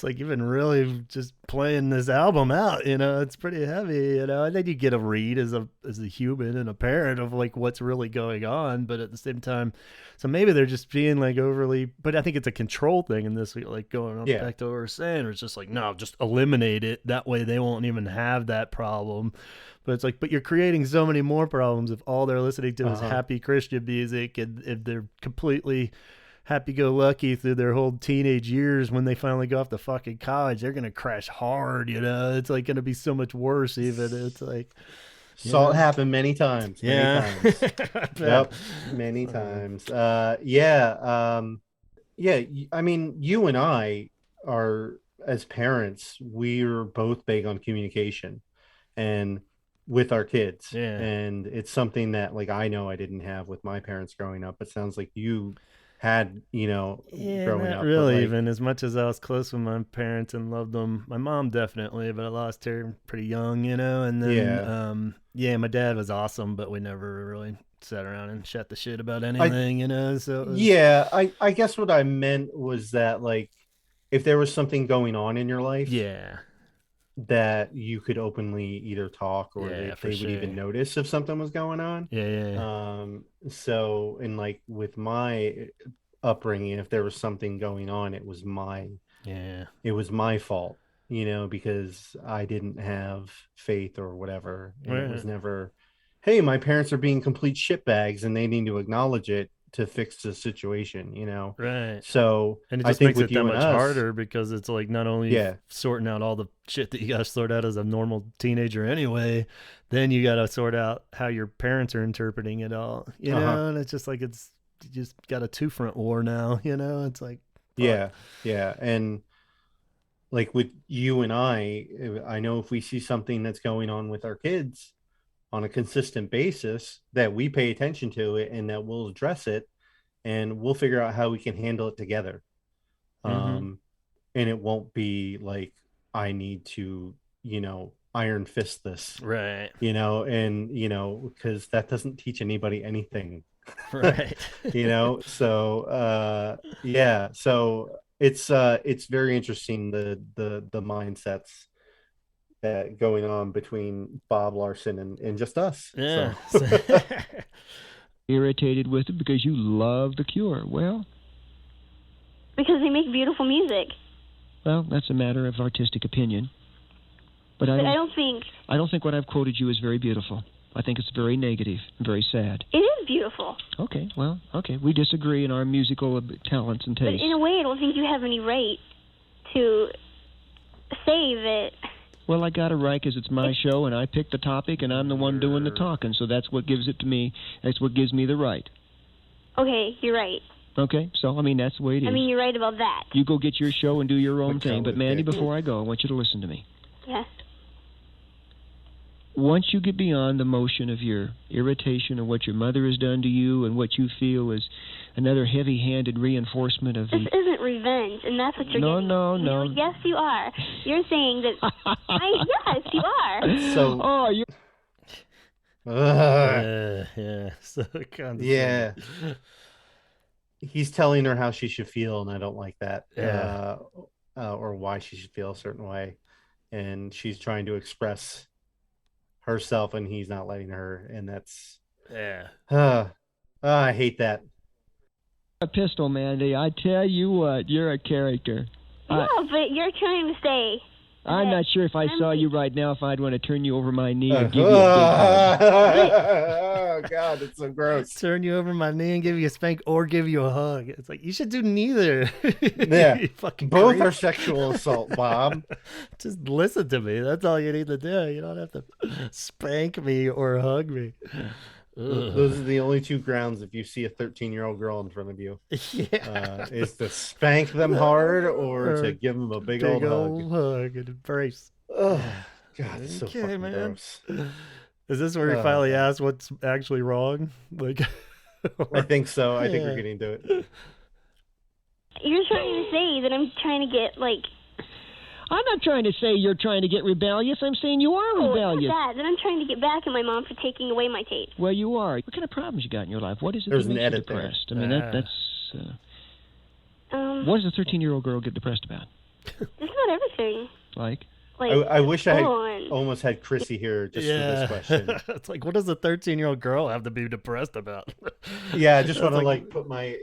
like you've been really just playing this album out, it's pretty heavy, and then you get a read as a human and a parent of like what's really going on, but at the same time, so maybe they're just being like overly, but I think it's a control thing in this, like going up back to what we were saying, or it's just like, no, just eliminate it. That way they won't even have that problem. But it's like, but you're creating so many more problems if all they're listening to is happy Christian music, and if they're completely happy-go-lucky through their whole teenage years, when they finally go off to fucking college, they're gonna crash hard. It's like gonna be so much worse. Even it's like saw it happen many times. Yep, many times. I mean, you and I are, as parents, we're both big on communication, and with our kids, and it's something that like I know I didn't have with my parents growing up. It sounds like you had, growing up. Really, even as much as I was close with my parents and loved them, my mom definitely, but I lost her pretty young, and then my dad was awesome, but we never really sat around and shut the shit about anything, So I guess what I meant was that like if there was something going on in your life, that you could openly either talk or they would even notice if something was going on. So, and like with my upbringing, if there was something going on, it was my fault, because I didn't have faith or whatever. And it was never, hey, my parents are being complete shitbags and they need to acknowledge it to fix the situation, Right. So and it just makes it that much harder, because it's like not only sorting out all the shit that you got to sort out as a normal teenager anyway, then you got to sort out how your parents are interpreting it all, and it's just like you just got a two-front war now, it's like fuck. And like with you and I know if we see something that's going on with our kids on a consistent basis, that we pay attention to it and that we'll address it and we'll figure out how we can handle it together. And it won't be like, I need to, iron fist this. Right. And, because that doesn't teach anybody anything. Right. So, so it's very interesting, the mindsets that going on between Bob Larson and just us. Yeah. So. Irritated with it because you love The Cure. Well, because they make beautiful music. Well, that's a matter of artistic opinion. But I don't think what I've quoted you is very beautiful. I think it's very negative and very sad. It is beautiful. Okay, well, we disagree in our musical talents and tastes. But in a way, I don't think you have any right to say that. Well, I got it right because it's my show and I picked the topic and I'm the one doing the talking, so that's what gives it to me. That's what gives me the right. Okay, you're right. Okay, so, that's the way it is. You're right about that. You go get your show and do your own thing. But, Mandy, before I go, I want you to listen to me. Yes. Once you get beyond the motion of your irritation of what your mother has done to you and what you feel is another heavy-handed reinforcement of This isn't revenge, and that's what you're getting. No. Yes, you are. You're saying that... yes, you are. So... Oh, you... So kind of... Yeah. He's telling her how she should feel, and I don't like that. Or why she should feel a certain way. And she's trying to express herself, and he's not letting her, and that's... I hate that. A pistol, Mandy. I tell you what, you're a character. No, but you're trying to say... I'm not sure if I saw you right now if I'd want to turn you over my knee and give you a big hug. Oh, God, it's so gross. Turn you over my knee and give you a spank or give you a hug. It's like, you should do neither. Yeah, fucking both creep. are sexual assault, Bob. Just listen to me. That's all you need to do. You don't have to spank me or hug me. Those are the only two grounds if you see a 13-year-old girl in front of you. Is to spank them hard or to give them a big old hug and embrace. Oh, God, it's so fucking gross. Is this where we finally ask what's actually wrong? Like, I think so. I think we're getting to it. You're trying to say that I'm trying to get, like... I'm not trying to say you're trying to get rebellious. I'm saying you are rebellious. Oh, Dad, then I'm trying to get back at my mom for taking away my tape. Well, you are. What kind of problems you got in your life? What is it There's that an makes you edit depressed? there. I mean, that's... what does a 13-year-old girl get depressed about? Just about everything. Like? I wish I had almost had Chrissy here just for this question. It's like, what does a 13-year-old girl have to be depressed about? Yeah, I just want to like put my,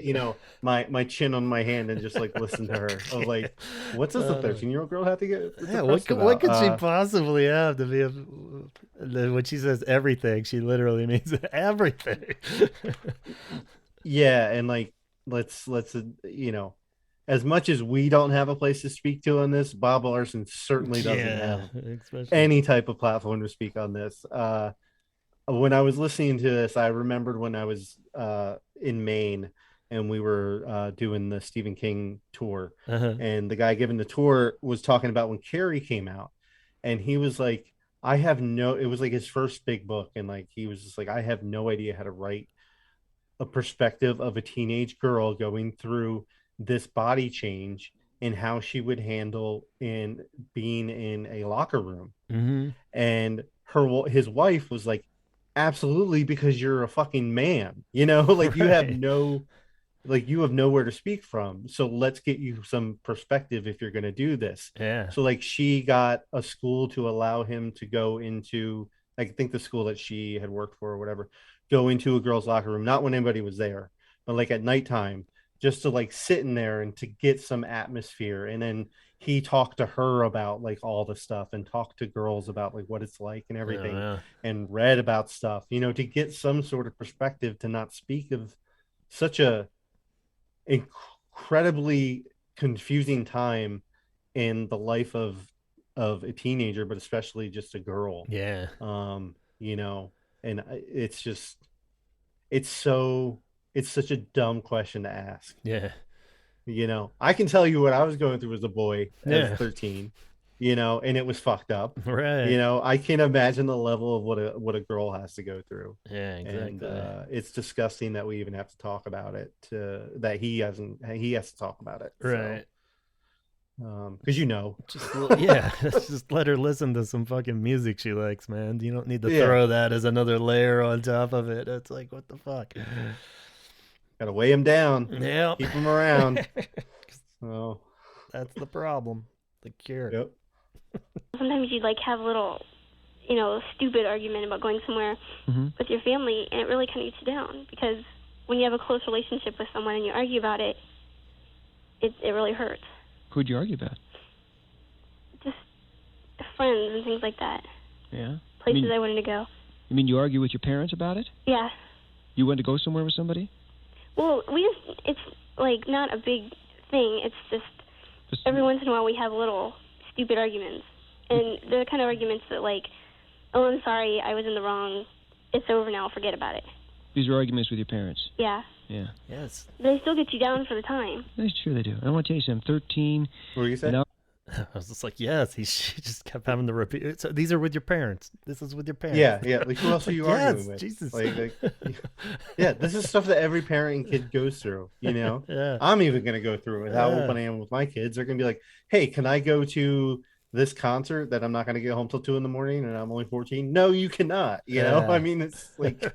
my chin on my hand and just like listen to her. I was like, what does a 13-year-old girl have to get depressed about? What could she possibly have to be? When she says everything, she literally means everything. Yeah, and like let's as much as we don't have a place to speak to on this, Bob Larson certainly doesn't have any type of platform to speak on this. When I was listening to this, I remembered when I was in Maine and we were doing the Stephen King tour, and the guy giving the tour was talking about when Carrie came out, and he was like, it was like his first big book, and like he was just like, I have no idea how to write a perspective of a teenage girl going through this body change and how she would handle in being in a locker room. And his wife was like, absolutely, because you're a fucking man, like you have nowhere to speak from, so let's get you some perspective if you're going to do this. So like she got a school to allow him to go into, I think the school that she had worked for or whatever, go into a girl's locker room, not when anybody was there, but like at nighttime, just to like sit in there and to get some atmosphere. And then he talked to her about like all the stuff and talked to girls about like what it's like and everything, and read about stuff, to get some sort of perspective, to not speak of such a incredibly confusing time in the life of a teenager, but especially just a girl. And it's such a dumb question to ask. I can tell you what I was going through as a boy at 13, and it was fucked up. I can't imagine the level of what a girl has to go through. And it's disgusting that we even have to talk about it, that he has to talk about it. Because just let her listen to some fucking music she likes, man. You don't need to throw that as another layer on top of it. It's like, what the fuck? Gotta weigh him down. Keep him around. So that's the problem. The cure. Sometimes you'd like have a little, stupid argument about going somewhere with your family, and it really kind of gets you down, because when you have a close relationship with someone and you argue about it, it really hurts. Who'd you argue about? Just friends and things like that. Yeah. Places I wanted to go. You mean you argue with your parents about it? Yeah. You wanted to go somewhere with somebody? Well, it's like not a big thing. It's just every once in a while we have little stupid arguments. And they're the kind of arguments that like, oh, I'm sorry, I was in the wrong. It's over now, forget about it. These are arguments with your parents? Yeah. Yeah. Yes. They still get you down for the time. Sure they do. I want to tell you something. 13. What were you saying? I was just like, yes. She just kept having to repeat. So these are with your parents. This is with your parents. Yeah. Like, who else are you arguing with? Jesus. Yeah, this is stuff that every parent and kid goes through. Yeah. I'm even gonna go through it. How open I am with my kids. They're gonna be like, hey, can I go to this concert that I'm not gonna get home till 2 a.m. and I'm only 14? No, you cannot. I mean, it's like,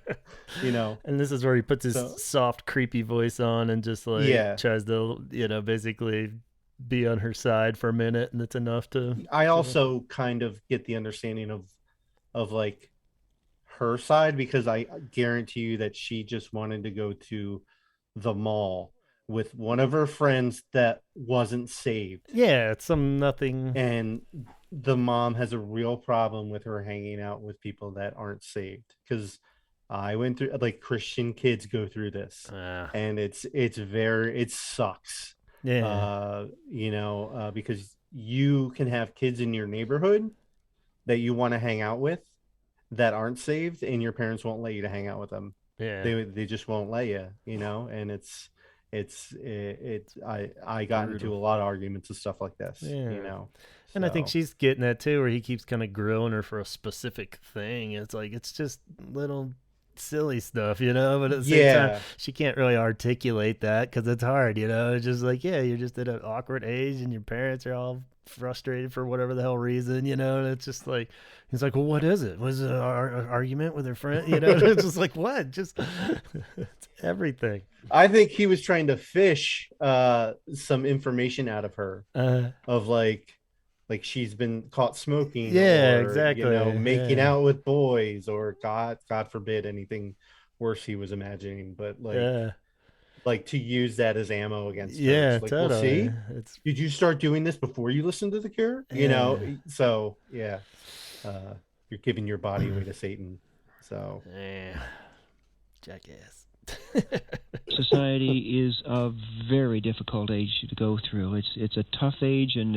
And this is where he puts his soft, creepy voice on and just like tries to, basically be on her side for a minute, and it's enough to. I also kind of get the understanding of like her side, because I guarantee you that she just wanted to go to the mall with one of her friends that wasn't saved. Yeah, it's nothing. And the mom has a real problem with her hanging out with people that aren't saved, because I went through, like, Christian kids go through this, and it sucks. Because you can have kids in your neighborhood that you want to hang out with that aren't saved, and your parents won't let you to hang out with them. They just won't let you, and I got into a lot of arguments and stuff like this, And I think she's getting that too, where he keeps kind of grilling her for a specific thing. It's like, it's just little silly stuff, you know, but at the same time, she can't really articulate that because it's hard, you know. It's just like, yeah, you're just at an awkward age and your parents are all frustrated for whatever the hell reason, you know, and it's just like, he's like, well, what is it? Was it an argument with her friend? You know, it's just like, what? Just it's everything. I think he was trying to fish some information out of her of like she's been caught smoking, or, exactly, you know, making out with boys, or God forbid anything worse he was imagining, but like to use that as ammo against her. It's like, totally. Well, see, did you start doing this before you listened to The Cure? You know, so you're giving your body away to Satan. So jackass. Society is a very difficult age to go through. It's a tough age, and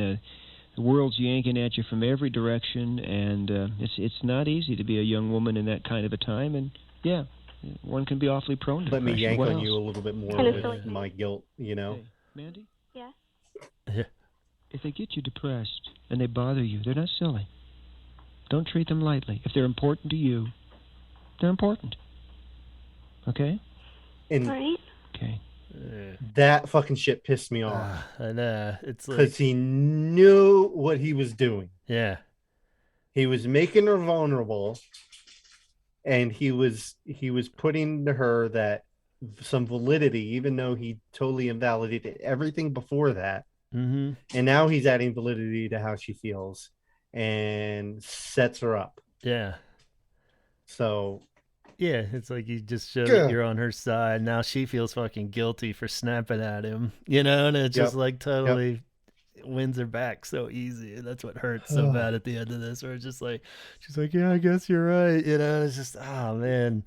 the world's yanking at you from every direction, and it's not easy to be a young woman in that kind of a time. And one can be awfully prone to Let me depression. yank What on else? you a little bit more with my guilt, you know. Hey, Mandy? Yeah. If they get you depressed and they bother you, they're not silly. Don't treat them lightly. If they're important to you, they're important. Okay? And right. Okay. That fucking shit pissed me off. I know. It's like, because he knew what he was doing. Yeah. He was making her vulnerable, and he was putting to her that some validity, even though he totally invalidated everything before that. Mm-hmm. And now he's adding validity to how she feels and sets her up. Yeah. So yeah, it's like you just showed that you're on her side. Now she feels fucking guilty for snapping at him, you know, and it just like totally wins her back so easy. And that's what hurts so bad at the end of this, where it's just like, she's like, yeah, I guess you're right. You know, and it's just, oh man,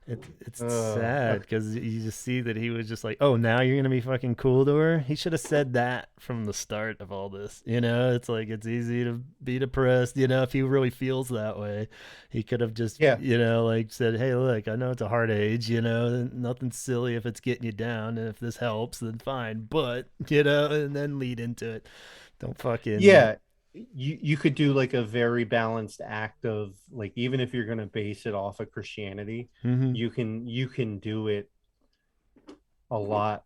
it's sad because you just see that he was just like, oh, now you're going to be fucking cool to her. He should have said that from the start of all this. You know, it's like, it's easy to be depressed. You know, if he really feels that way, he could have just, you know, like said, hey, look, I know it's a hard age, you know, nothing silly if it's getting you down. And if this helps, then fine. But, you know, and then lead into it. Don't fucking. Yeah. You could do like a very balanced act of like, even if you're going to base it off of Christianity, you can do it a lot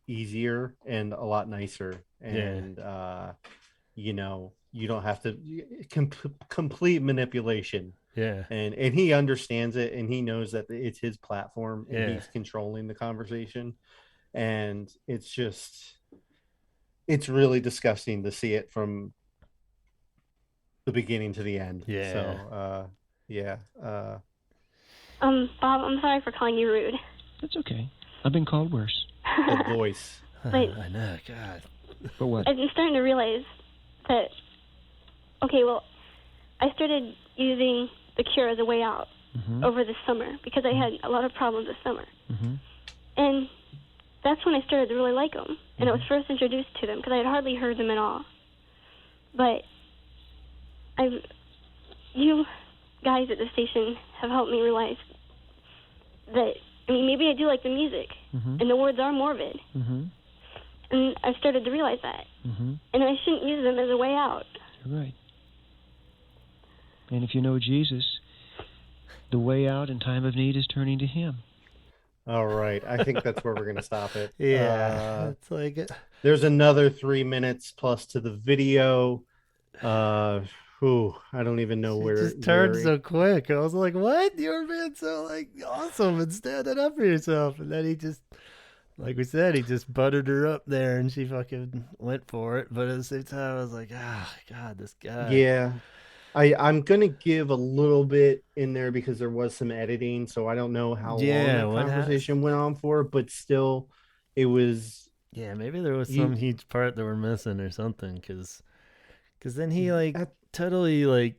easier and a lot nicer. And, you know, you don't have to complete manipulation. Yeah. And he understands it, and he knows that it's his platform, and he's controlling the conversation. And it's really disgusting to see it from the beginning to the end. So Bob, I'm sorry for calling you rude. That's okay. I've been called worse. The voice. But I know, God. But what? I'm starting to realize that, okay, well, I started using The Cure as a way out over the summer because I had a lot of problems this summer. And that's when I started to really like them. And I was first introduced to them because I had hardly heard them at all. But you guys at the station have helped me realize that, I mean, maybe I do like the music, and the words are morbid. And I've started to realize that. And I shouldn't use them as a way out. You're right. And if you know Jesus, the way out in time of need is turning to Him. All right. I think that's where we're going to stop it. It's like there's another 3 minutes plus to the video. I don't even know where it just turned so quick. I was like, what? You were being so like awesome and standing up for yourself. And then he just, like we said, he just buttered her up there and she fucking went for it. But at the same time, I was like, God, this guy. Yeah. I'm going to give a little bit in there because there was some editing. So I don't know how long that conversation went on for, but still it was. Yeah, maybe there was some huge part that we're missing or something. Because then he totally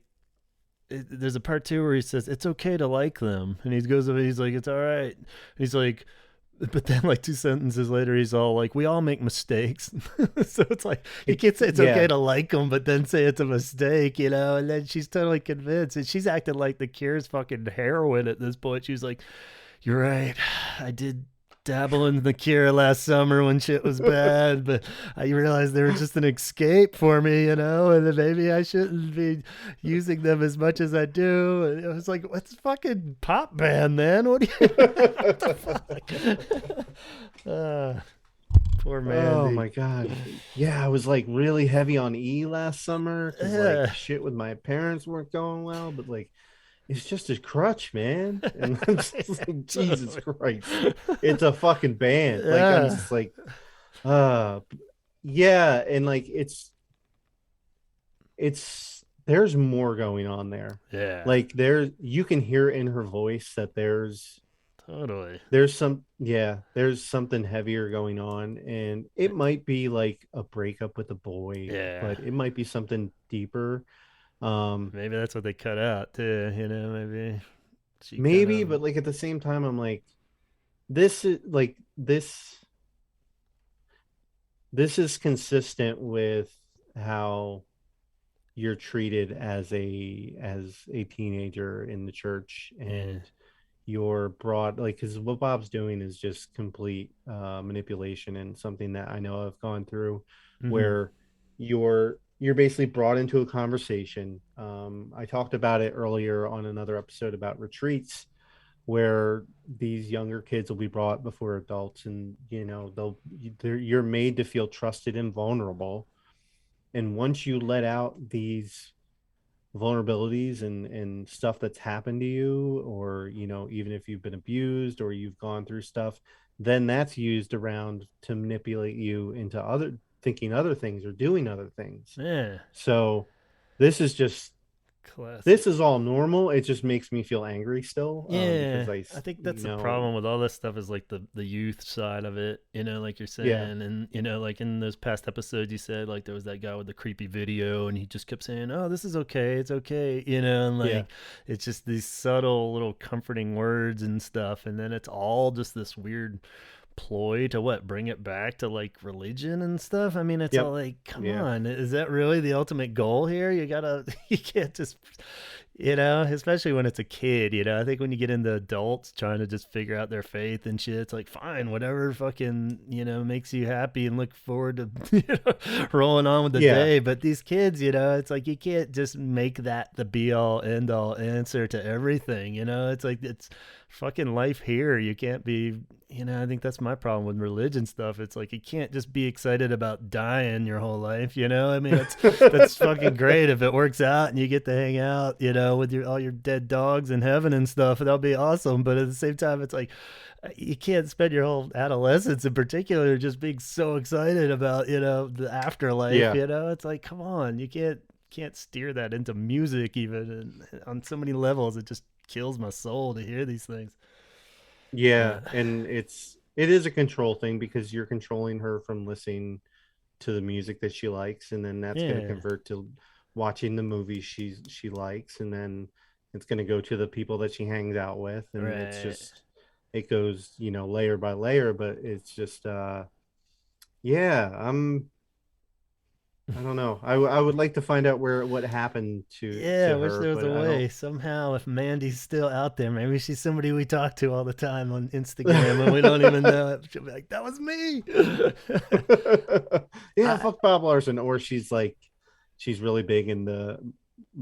there's a part two where he says it's okay to like them, and he goes over, he's like, it's all right, and he's like, but then like 2 sentences later he's all like, we all make mistakes. So it's like you can't say it's okay to like them but then say it's a mistake, you know. And then she's totally convinced, and she's acting like The Cure's fucking heroin at this point. She's like, you're right, I did dabble in the Cure last summer when shit was bad, but I realized they were just an escape for me, and that maybe I shouldn't be using them as much as I do. And it was like, what's fucking pop band, man? What do you? What the fuck? Poor man. Oh my god. Yeah, I was like really heavy on E last summer because like shit with my parents weren't going well, but like it's just a crutch, man. And I'm just like, Jesus Christ. It's a fucking band. Like I'm just like, yeah, and like it's there's more going on there. Yeah. Like you can hear in her voice that there's something heavier going on, and it might be like a breakup with a boy, but it might be something deeper. Maybe that's what they cut out too, maybe, but like at the same time, I'm like, this is consistent with how you're treated as a teenager in the church, and you're brought, like, because what Bob's doing is just complete manipulation, and something that I know I've gone through, where you're basically brought into a conversation. I talked about it earlier on another episode about retreats, where these younger kids will be brought before adults, and you're made to feel trusted and vulnerable. And once you let out these vulnerabilities and stuff that's happened to you, or even if you've been abused or you've gone through stuff, then that's used around to manipulate you into thinking other things or doing other things. So this is just classic. This is all normal. It just makes me feel angry still. Because I think that's the problem with all this stuff, is like the youth side of it, like you're saying. And like in those past episodes you said, like there was that guy with the creepy video, and he just kept saying, oh, this is okay, it's okay, and like it's just these subtle little comforting words and stuff, and then it's all just this weird ploy to bring it back to like religion and stuff. I mean, it's all like, come on, is that really the ultimate goal here? You can't just, especially when it's a kid, I think when you get into adults trying to just figure out their faith and shit, it's like, fine, whatever fucking, makes you happy and look forward to, rolling on with the day. But these kids, it's like, you can't just make that the be all end all answer to everything. It's like, it's fucking life here. You can't be, I think that's my problem with religion stuff. It's like, you can't just be excited about dying your whole life. I mean, that's fucking great if it works out and you get to hang out, with all your dead dogs in heaven and stuff. That'll be awesome. But at the same time, it's like, you can't spend your whole adolescence in particular just being so excited about, the afterlife. It's like, come on, you can't steer that into music even, and on so many levels it just kills my soul to hear these things. And it is a control thing, because you're controlling her from listening to the music that she likes, and then that's going to convert to watching the movies she likes, and then it's going to go to the people that she hangs out with, and it's just, it goes layer by layer. But it's just I don't know. I would like to find out what happened to I wish there was a way somehow. If Mandy's still out there, maybe she's somebody we talk to all the time on Instagram and we don't even know it. She'll be like, that was me. Fuck Bob Larson. Or she's really big in the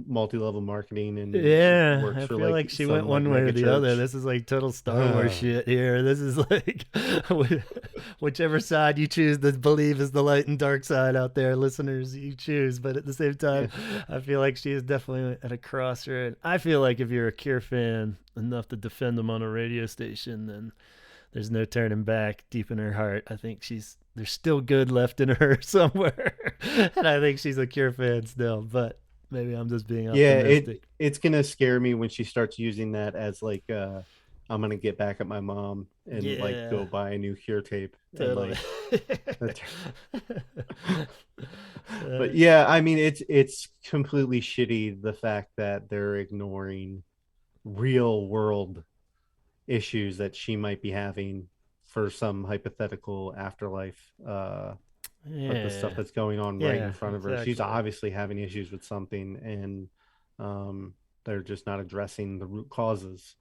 multi-level marketing, and works I for feel like she went one way or the other. This is like total Star Wars shit here. This is like whichever side you choose to believe is the light and dark side out there, listeners, you choose. But at the same time, I feel like she is definitely at a crossroad. I feel like if you're a Cure fan enough to defend them on a radio station, then there's no turning back. Deep in her heart, I think there's still good left in her somewhere, and I think she's a Cure fan still. But maybe I'm just being optimistic. It's gonna scare me when she starts using that as like I'm gonna get back at my mom and like go buy a new Cure tape. Totally. But I mean, it's completely shitty, the fact that they're ignoring real world issues that she might be having for some hypothetical afterlife. But the stuff that's going on right in front of her. She's obviously having issues with something, and they're just not addressing the root causes.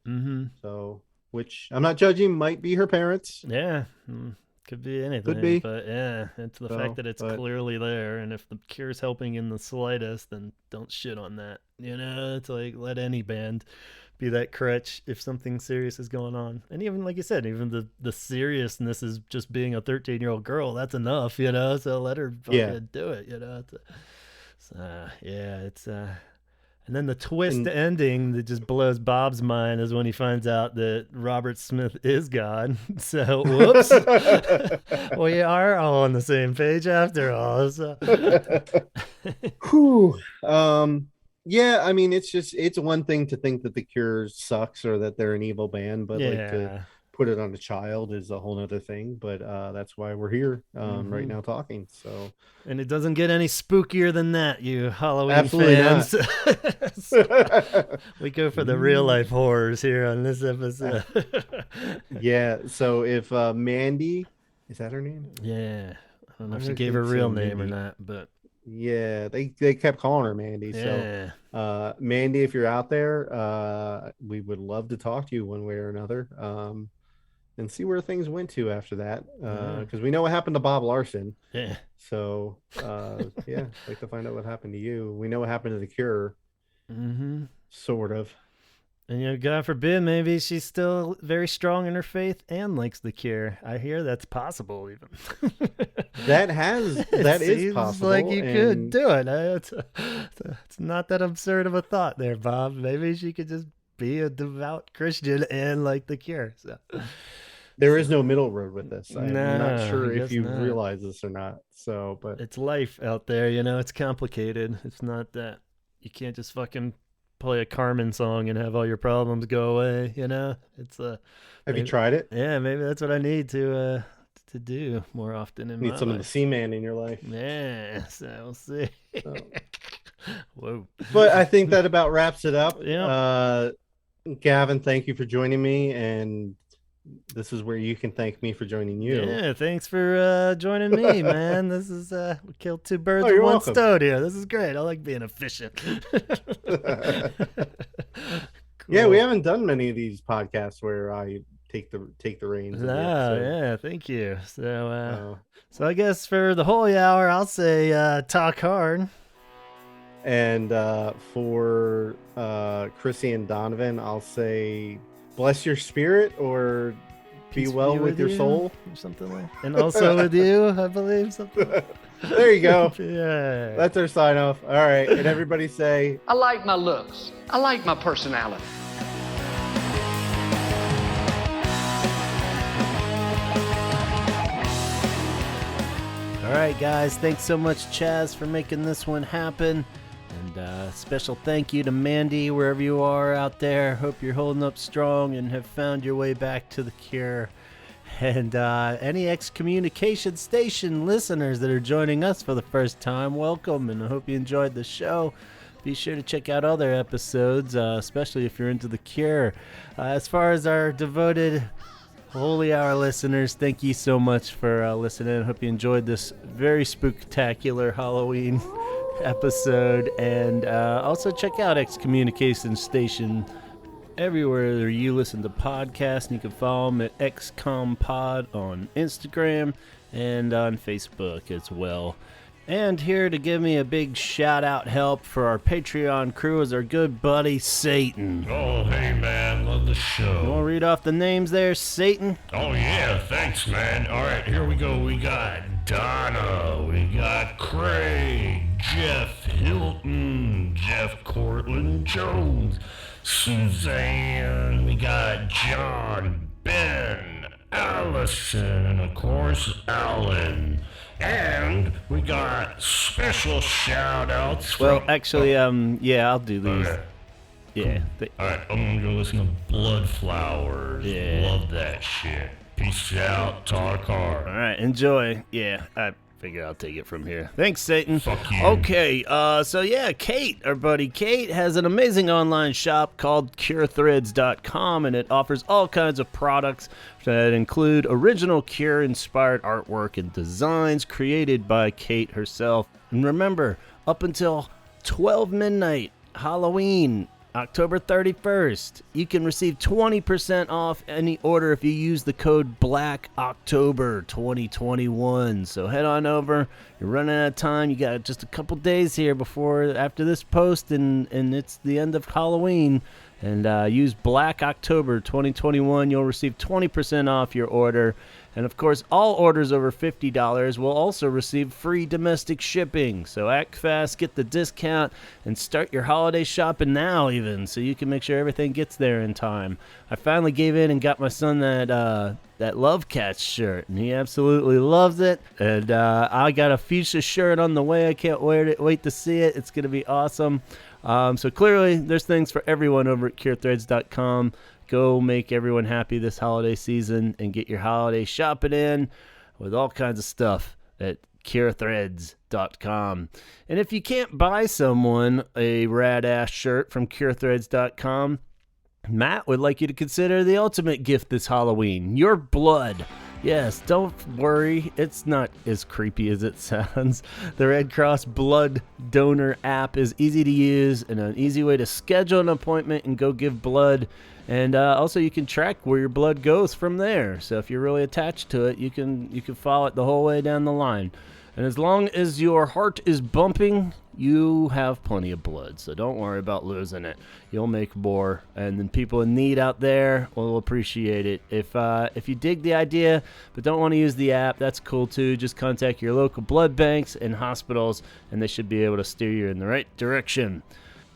So which I'm not judging, might be her parents. Yeah. Could be anything. Could be. But yeah, it's the fact that it's clearly there. And if the Cure's helping in the slightest, then don't shit on that. You know, it's like, let any band be that crutch if something serious is going on. And even, like you said, even the seriousness is just being a 13-year-old girl. That's enough, you know? So let her fucking do it, you know? It's and then the twist ending that just blows Bob's mind is when he finds out that Robert Smith is God. So, whoops. We are all on the same page after all. So. Whew. Yeah, I mean, it's one thing to think that the Cure sucks or that they're an evil band, but like to put it on a child is a whole other thing. But that's why we're here right now talking. So, and it doesn't get any spookier than that, you Halloween Absolutely fans. We go for the real life horrors here on this episode. Yeah. So if Mandy, is that her name? Yeah, I don't know if she gave her real name or not, but. Yeah, they kept calling her Mandy. Yeah. So, Mandy, if you're out there, we would love to talk to you one way or another, and see where things went to after that. Because we know what happened to Bob Larson. Yeah. So, yeah, I'd like to find out what happened to you. We know what happened to the Cure. Mm-hmm. Sort of. And, you know, God forbid, maybe she's still very strong in her faith and likes the Cure. I hear that's possible, even. that is possible. Like you could do it. It's not that absurd of a thought there, Bob. Maybe she could just be a devout Christian and like the Cure. So. There is no middle road with this. I'm not sure if you realize this or not. So, but it's life out there, you know. It's complicated. It's not that you can't just fucking play a Carmen song and have all your problems go away, you know. It's have you tried it? Yeah, maybe that's what I need to do more often in my life. Need some of the Seaman in your life. Yeah, so we'll see. Whoa. But I think that about wraps it up. Yeah. Gavin, thank you for joining me, and this is where you can thank me for joining you. Yeah, thanks for joining me, man. This is we killed two birds with one stone here. This is great. I like being efficient. Cool. Yeah, we haven't done many of these podcasts where I take the reins. Yeah, thank you. So I guess for the holy hour, I'll say talk hard. And for Chrissy and Donovan, I'll say bless your spirit or be well with your soul or something like that. And also with you, I believe, something like that. There you go. Yeah, that's our sign off. All right, and everybody say, I like my looks, I like my personality. All right, guys, thanks so much, Chaz, for making this one happen. And special thank you to Mandy, wherever you are out there. Hope you're holding up strong and have found your way back to the Cure. And any Excommunication Station listeners that are joining us for the first time, welcome, and I hope you enjoyed the show. Be sure to check out other episodes, especially if you're into the Cure. As far as our devoted Holy Hour listeners, thank you so much for listening. I hope you enjoyed this very spooktacular Halloween episode, and also check out Excommunication Station everywhere you listen to podcasts, and you can follow them at XCOMPod on Instagram and on Facebook as well. And here to give me a big shout out help for our Patreon crew is our good buddy Satan. Oh, hey man, love the show. You want to read off the names there, Satan? Oh yeah, thanks man. Alright, here we go. We got Donna, we got Craig, Jeff Hilton, Jeff Cortland Jones, Suzanne, we got John, Ben, Allison, and of course Alan. And we got special shout outs. Well, actually, yeah, I'll do these. Okay. Yeah. Alright, I'm gonna go listen to Bloodflowers. Yeah. Love that shit. Peace out, talk hard. Alright, enjoy. Yeah, I figure I'll take it from here. Thanks, Satan. Fuck you. Okay, so yeah, Kate, our buddy Kate, has an amazing online shop called CureThreads.com, and it offers all kinds of products that include original Cure-inspired artwork and designs created by Kate herself. And remember, up until 12 midnight, Halloween, October 31st, you can receive 20% off any order if you use the code BLACKOCTOBER2021. So head on over. You're running out of time. You got just a couple days here after this post, and it's the end of Halloween. And use Black October 2021. You'll receive 20% off your order. And, of course, all orders over $50 will also receive free domestic shipping. So act fast, get the discount, and start your holiday shopping now even, so you can make sure everything gets there in time. I finally gave in and got my son that Love Cats shirt, and he absolutely loves it. And I got a fuchsia shirt on the way. I can't wait to see it. It's going to be awesome. So clearly, there's things for everyone over at CureThreads.com. Go make everyone happy this holiday season and get your holiday shopping in with all kinds of stuff at CureThreads.com. And if you can't buy someone a rad-ass shirt from CureThreads.com, Matt would like you to consider the ultimate gift this Halloween, your blood. Yes, don't worry, it's not as creepy as it sounds. The Red Cross Blood Donor app is easy to use and an easy way to schedule an appointment and go give blood. And also you can track where your blood goes from there. So if you're really attached to it, you can follow it the whole way down the line. And as long as your heart is bumping, you have plenty of blood. So don't worry about losing it. You'll make more. And then people in need out there will appreciate it. If you dig the idea but don't want to use the app, that's cool too. Just contact your local blood banks and hospitals, and they should be able to steer you in the right direction.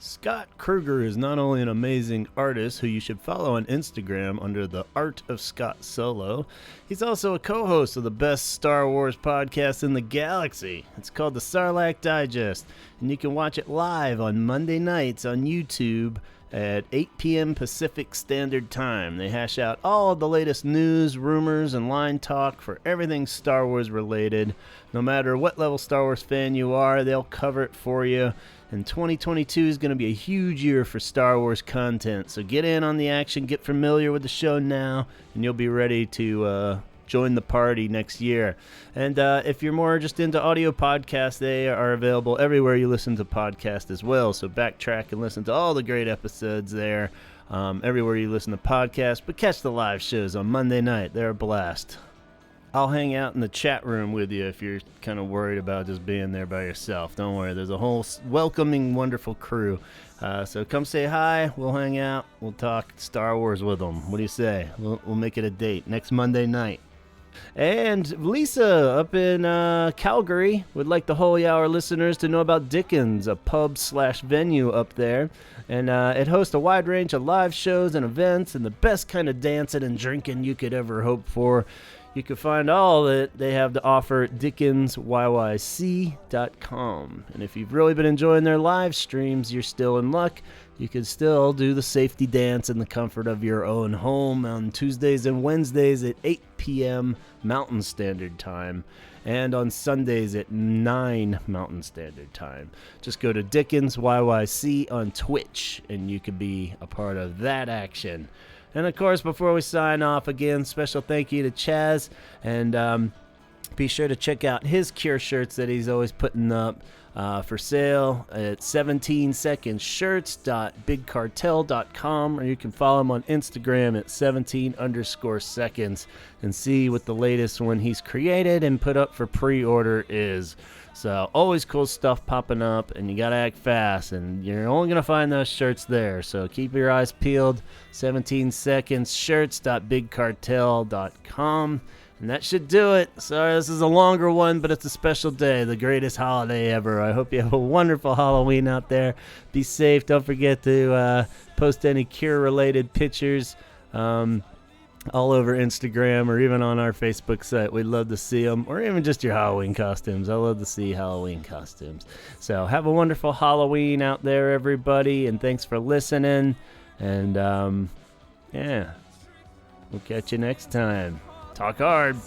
Scott Kruger is not only an amazing artist who you should follow on Instagram under the Art of Scott Solo, he's also a co-host of the best Star Wars podcast in the galaxy. It's called the Sarlacc Digest, and you can watch it live on Monday nights on YouTube at 8 p.m. Pacific Standard Time. They hash out all of the latest news, rumors, and line talk for everything Star Wars related. No matter what level Star Wars fan you are, they'll cover it for you. And 2022 is going to be a huge year for Star Wars content. So get in on the action, get familiar with the show now, and you'll be ready to join the party next year. And if you're more just into audio podcasts, they are available everywhere you listen to podcasts as well. So backtrack and listen to all the great episodes there, everywhere you listen to podcasts. But catch the live shows on Monday night. They're a blast. I'll hang out in the chat room with you if you're kind of worried about just being there by yourself. Don't worry, there's a whole welcoming, wonderful crew. So come say hi, we'll hang out, we'll talk Star Wars with them. What do you say? We'll make it a date next Monday night. And Lisa up in Calgary would like the Holy Hour listeners to know about Dickens, a pub/venue up there. And it hosts a wide range of live shows and events and the best kind of dancing and drinking you could ever hope for. You can find all that they have to offer at DickensYYC.com. And if you've really been enjoying their live streams, you're still in luck. You can still do the safety dance in the comfort of your own home on Tuesdays and Wednesdays at 8 p.m. Mountain Standard Time, and on Sundays at 9 Mountain Standard Time. Just go to Dickens YYC on Twitch, and you can be a part of that action. And, of course, before we sign off, again, special thank you to Chaz. And be sure to check out his Cure shirts that he's always putting up for sale at 17secondshirts.bigcartel.com, or you can follow him on Instagram at 17_seconds and see what the latest one he's created and put up for pre-order is. So always cool stuff popping up, and you gotta act fast, and you're only gonna find those shirts there. So keep your eyes peeled. 17secondshirts.bigcartel.com. And that should do it. Sorry, this is a longer one, but it's a special day, the greatest holiday ever. I hope you have a wonderful Halloween out there. Be safe. Don't forget to post any Cure-related pictures all over Instagram or even on our Facebook site. We'd love to see them, or even just your Halloween costumes. I love to see Halloween costumes. So have a wonderful Halloween out there, everybody, and thanks for listening. And, yeah, we'll catch you next time. Talk hard.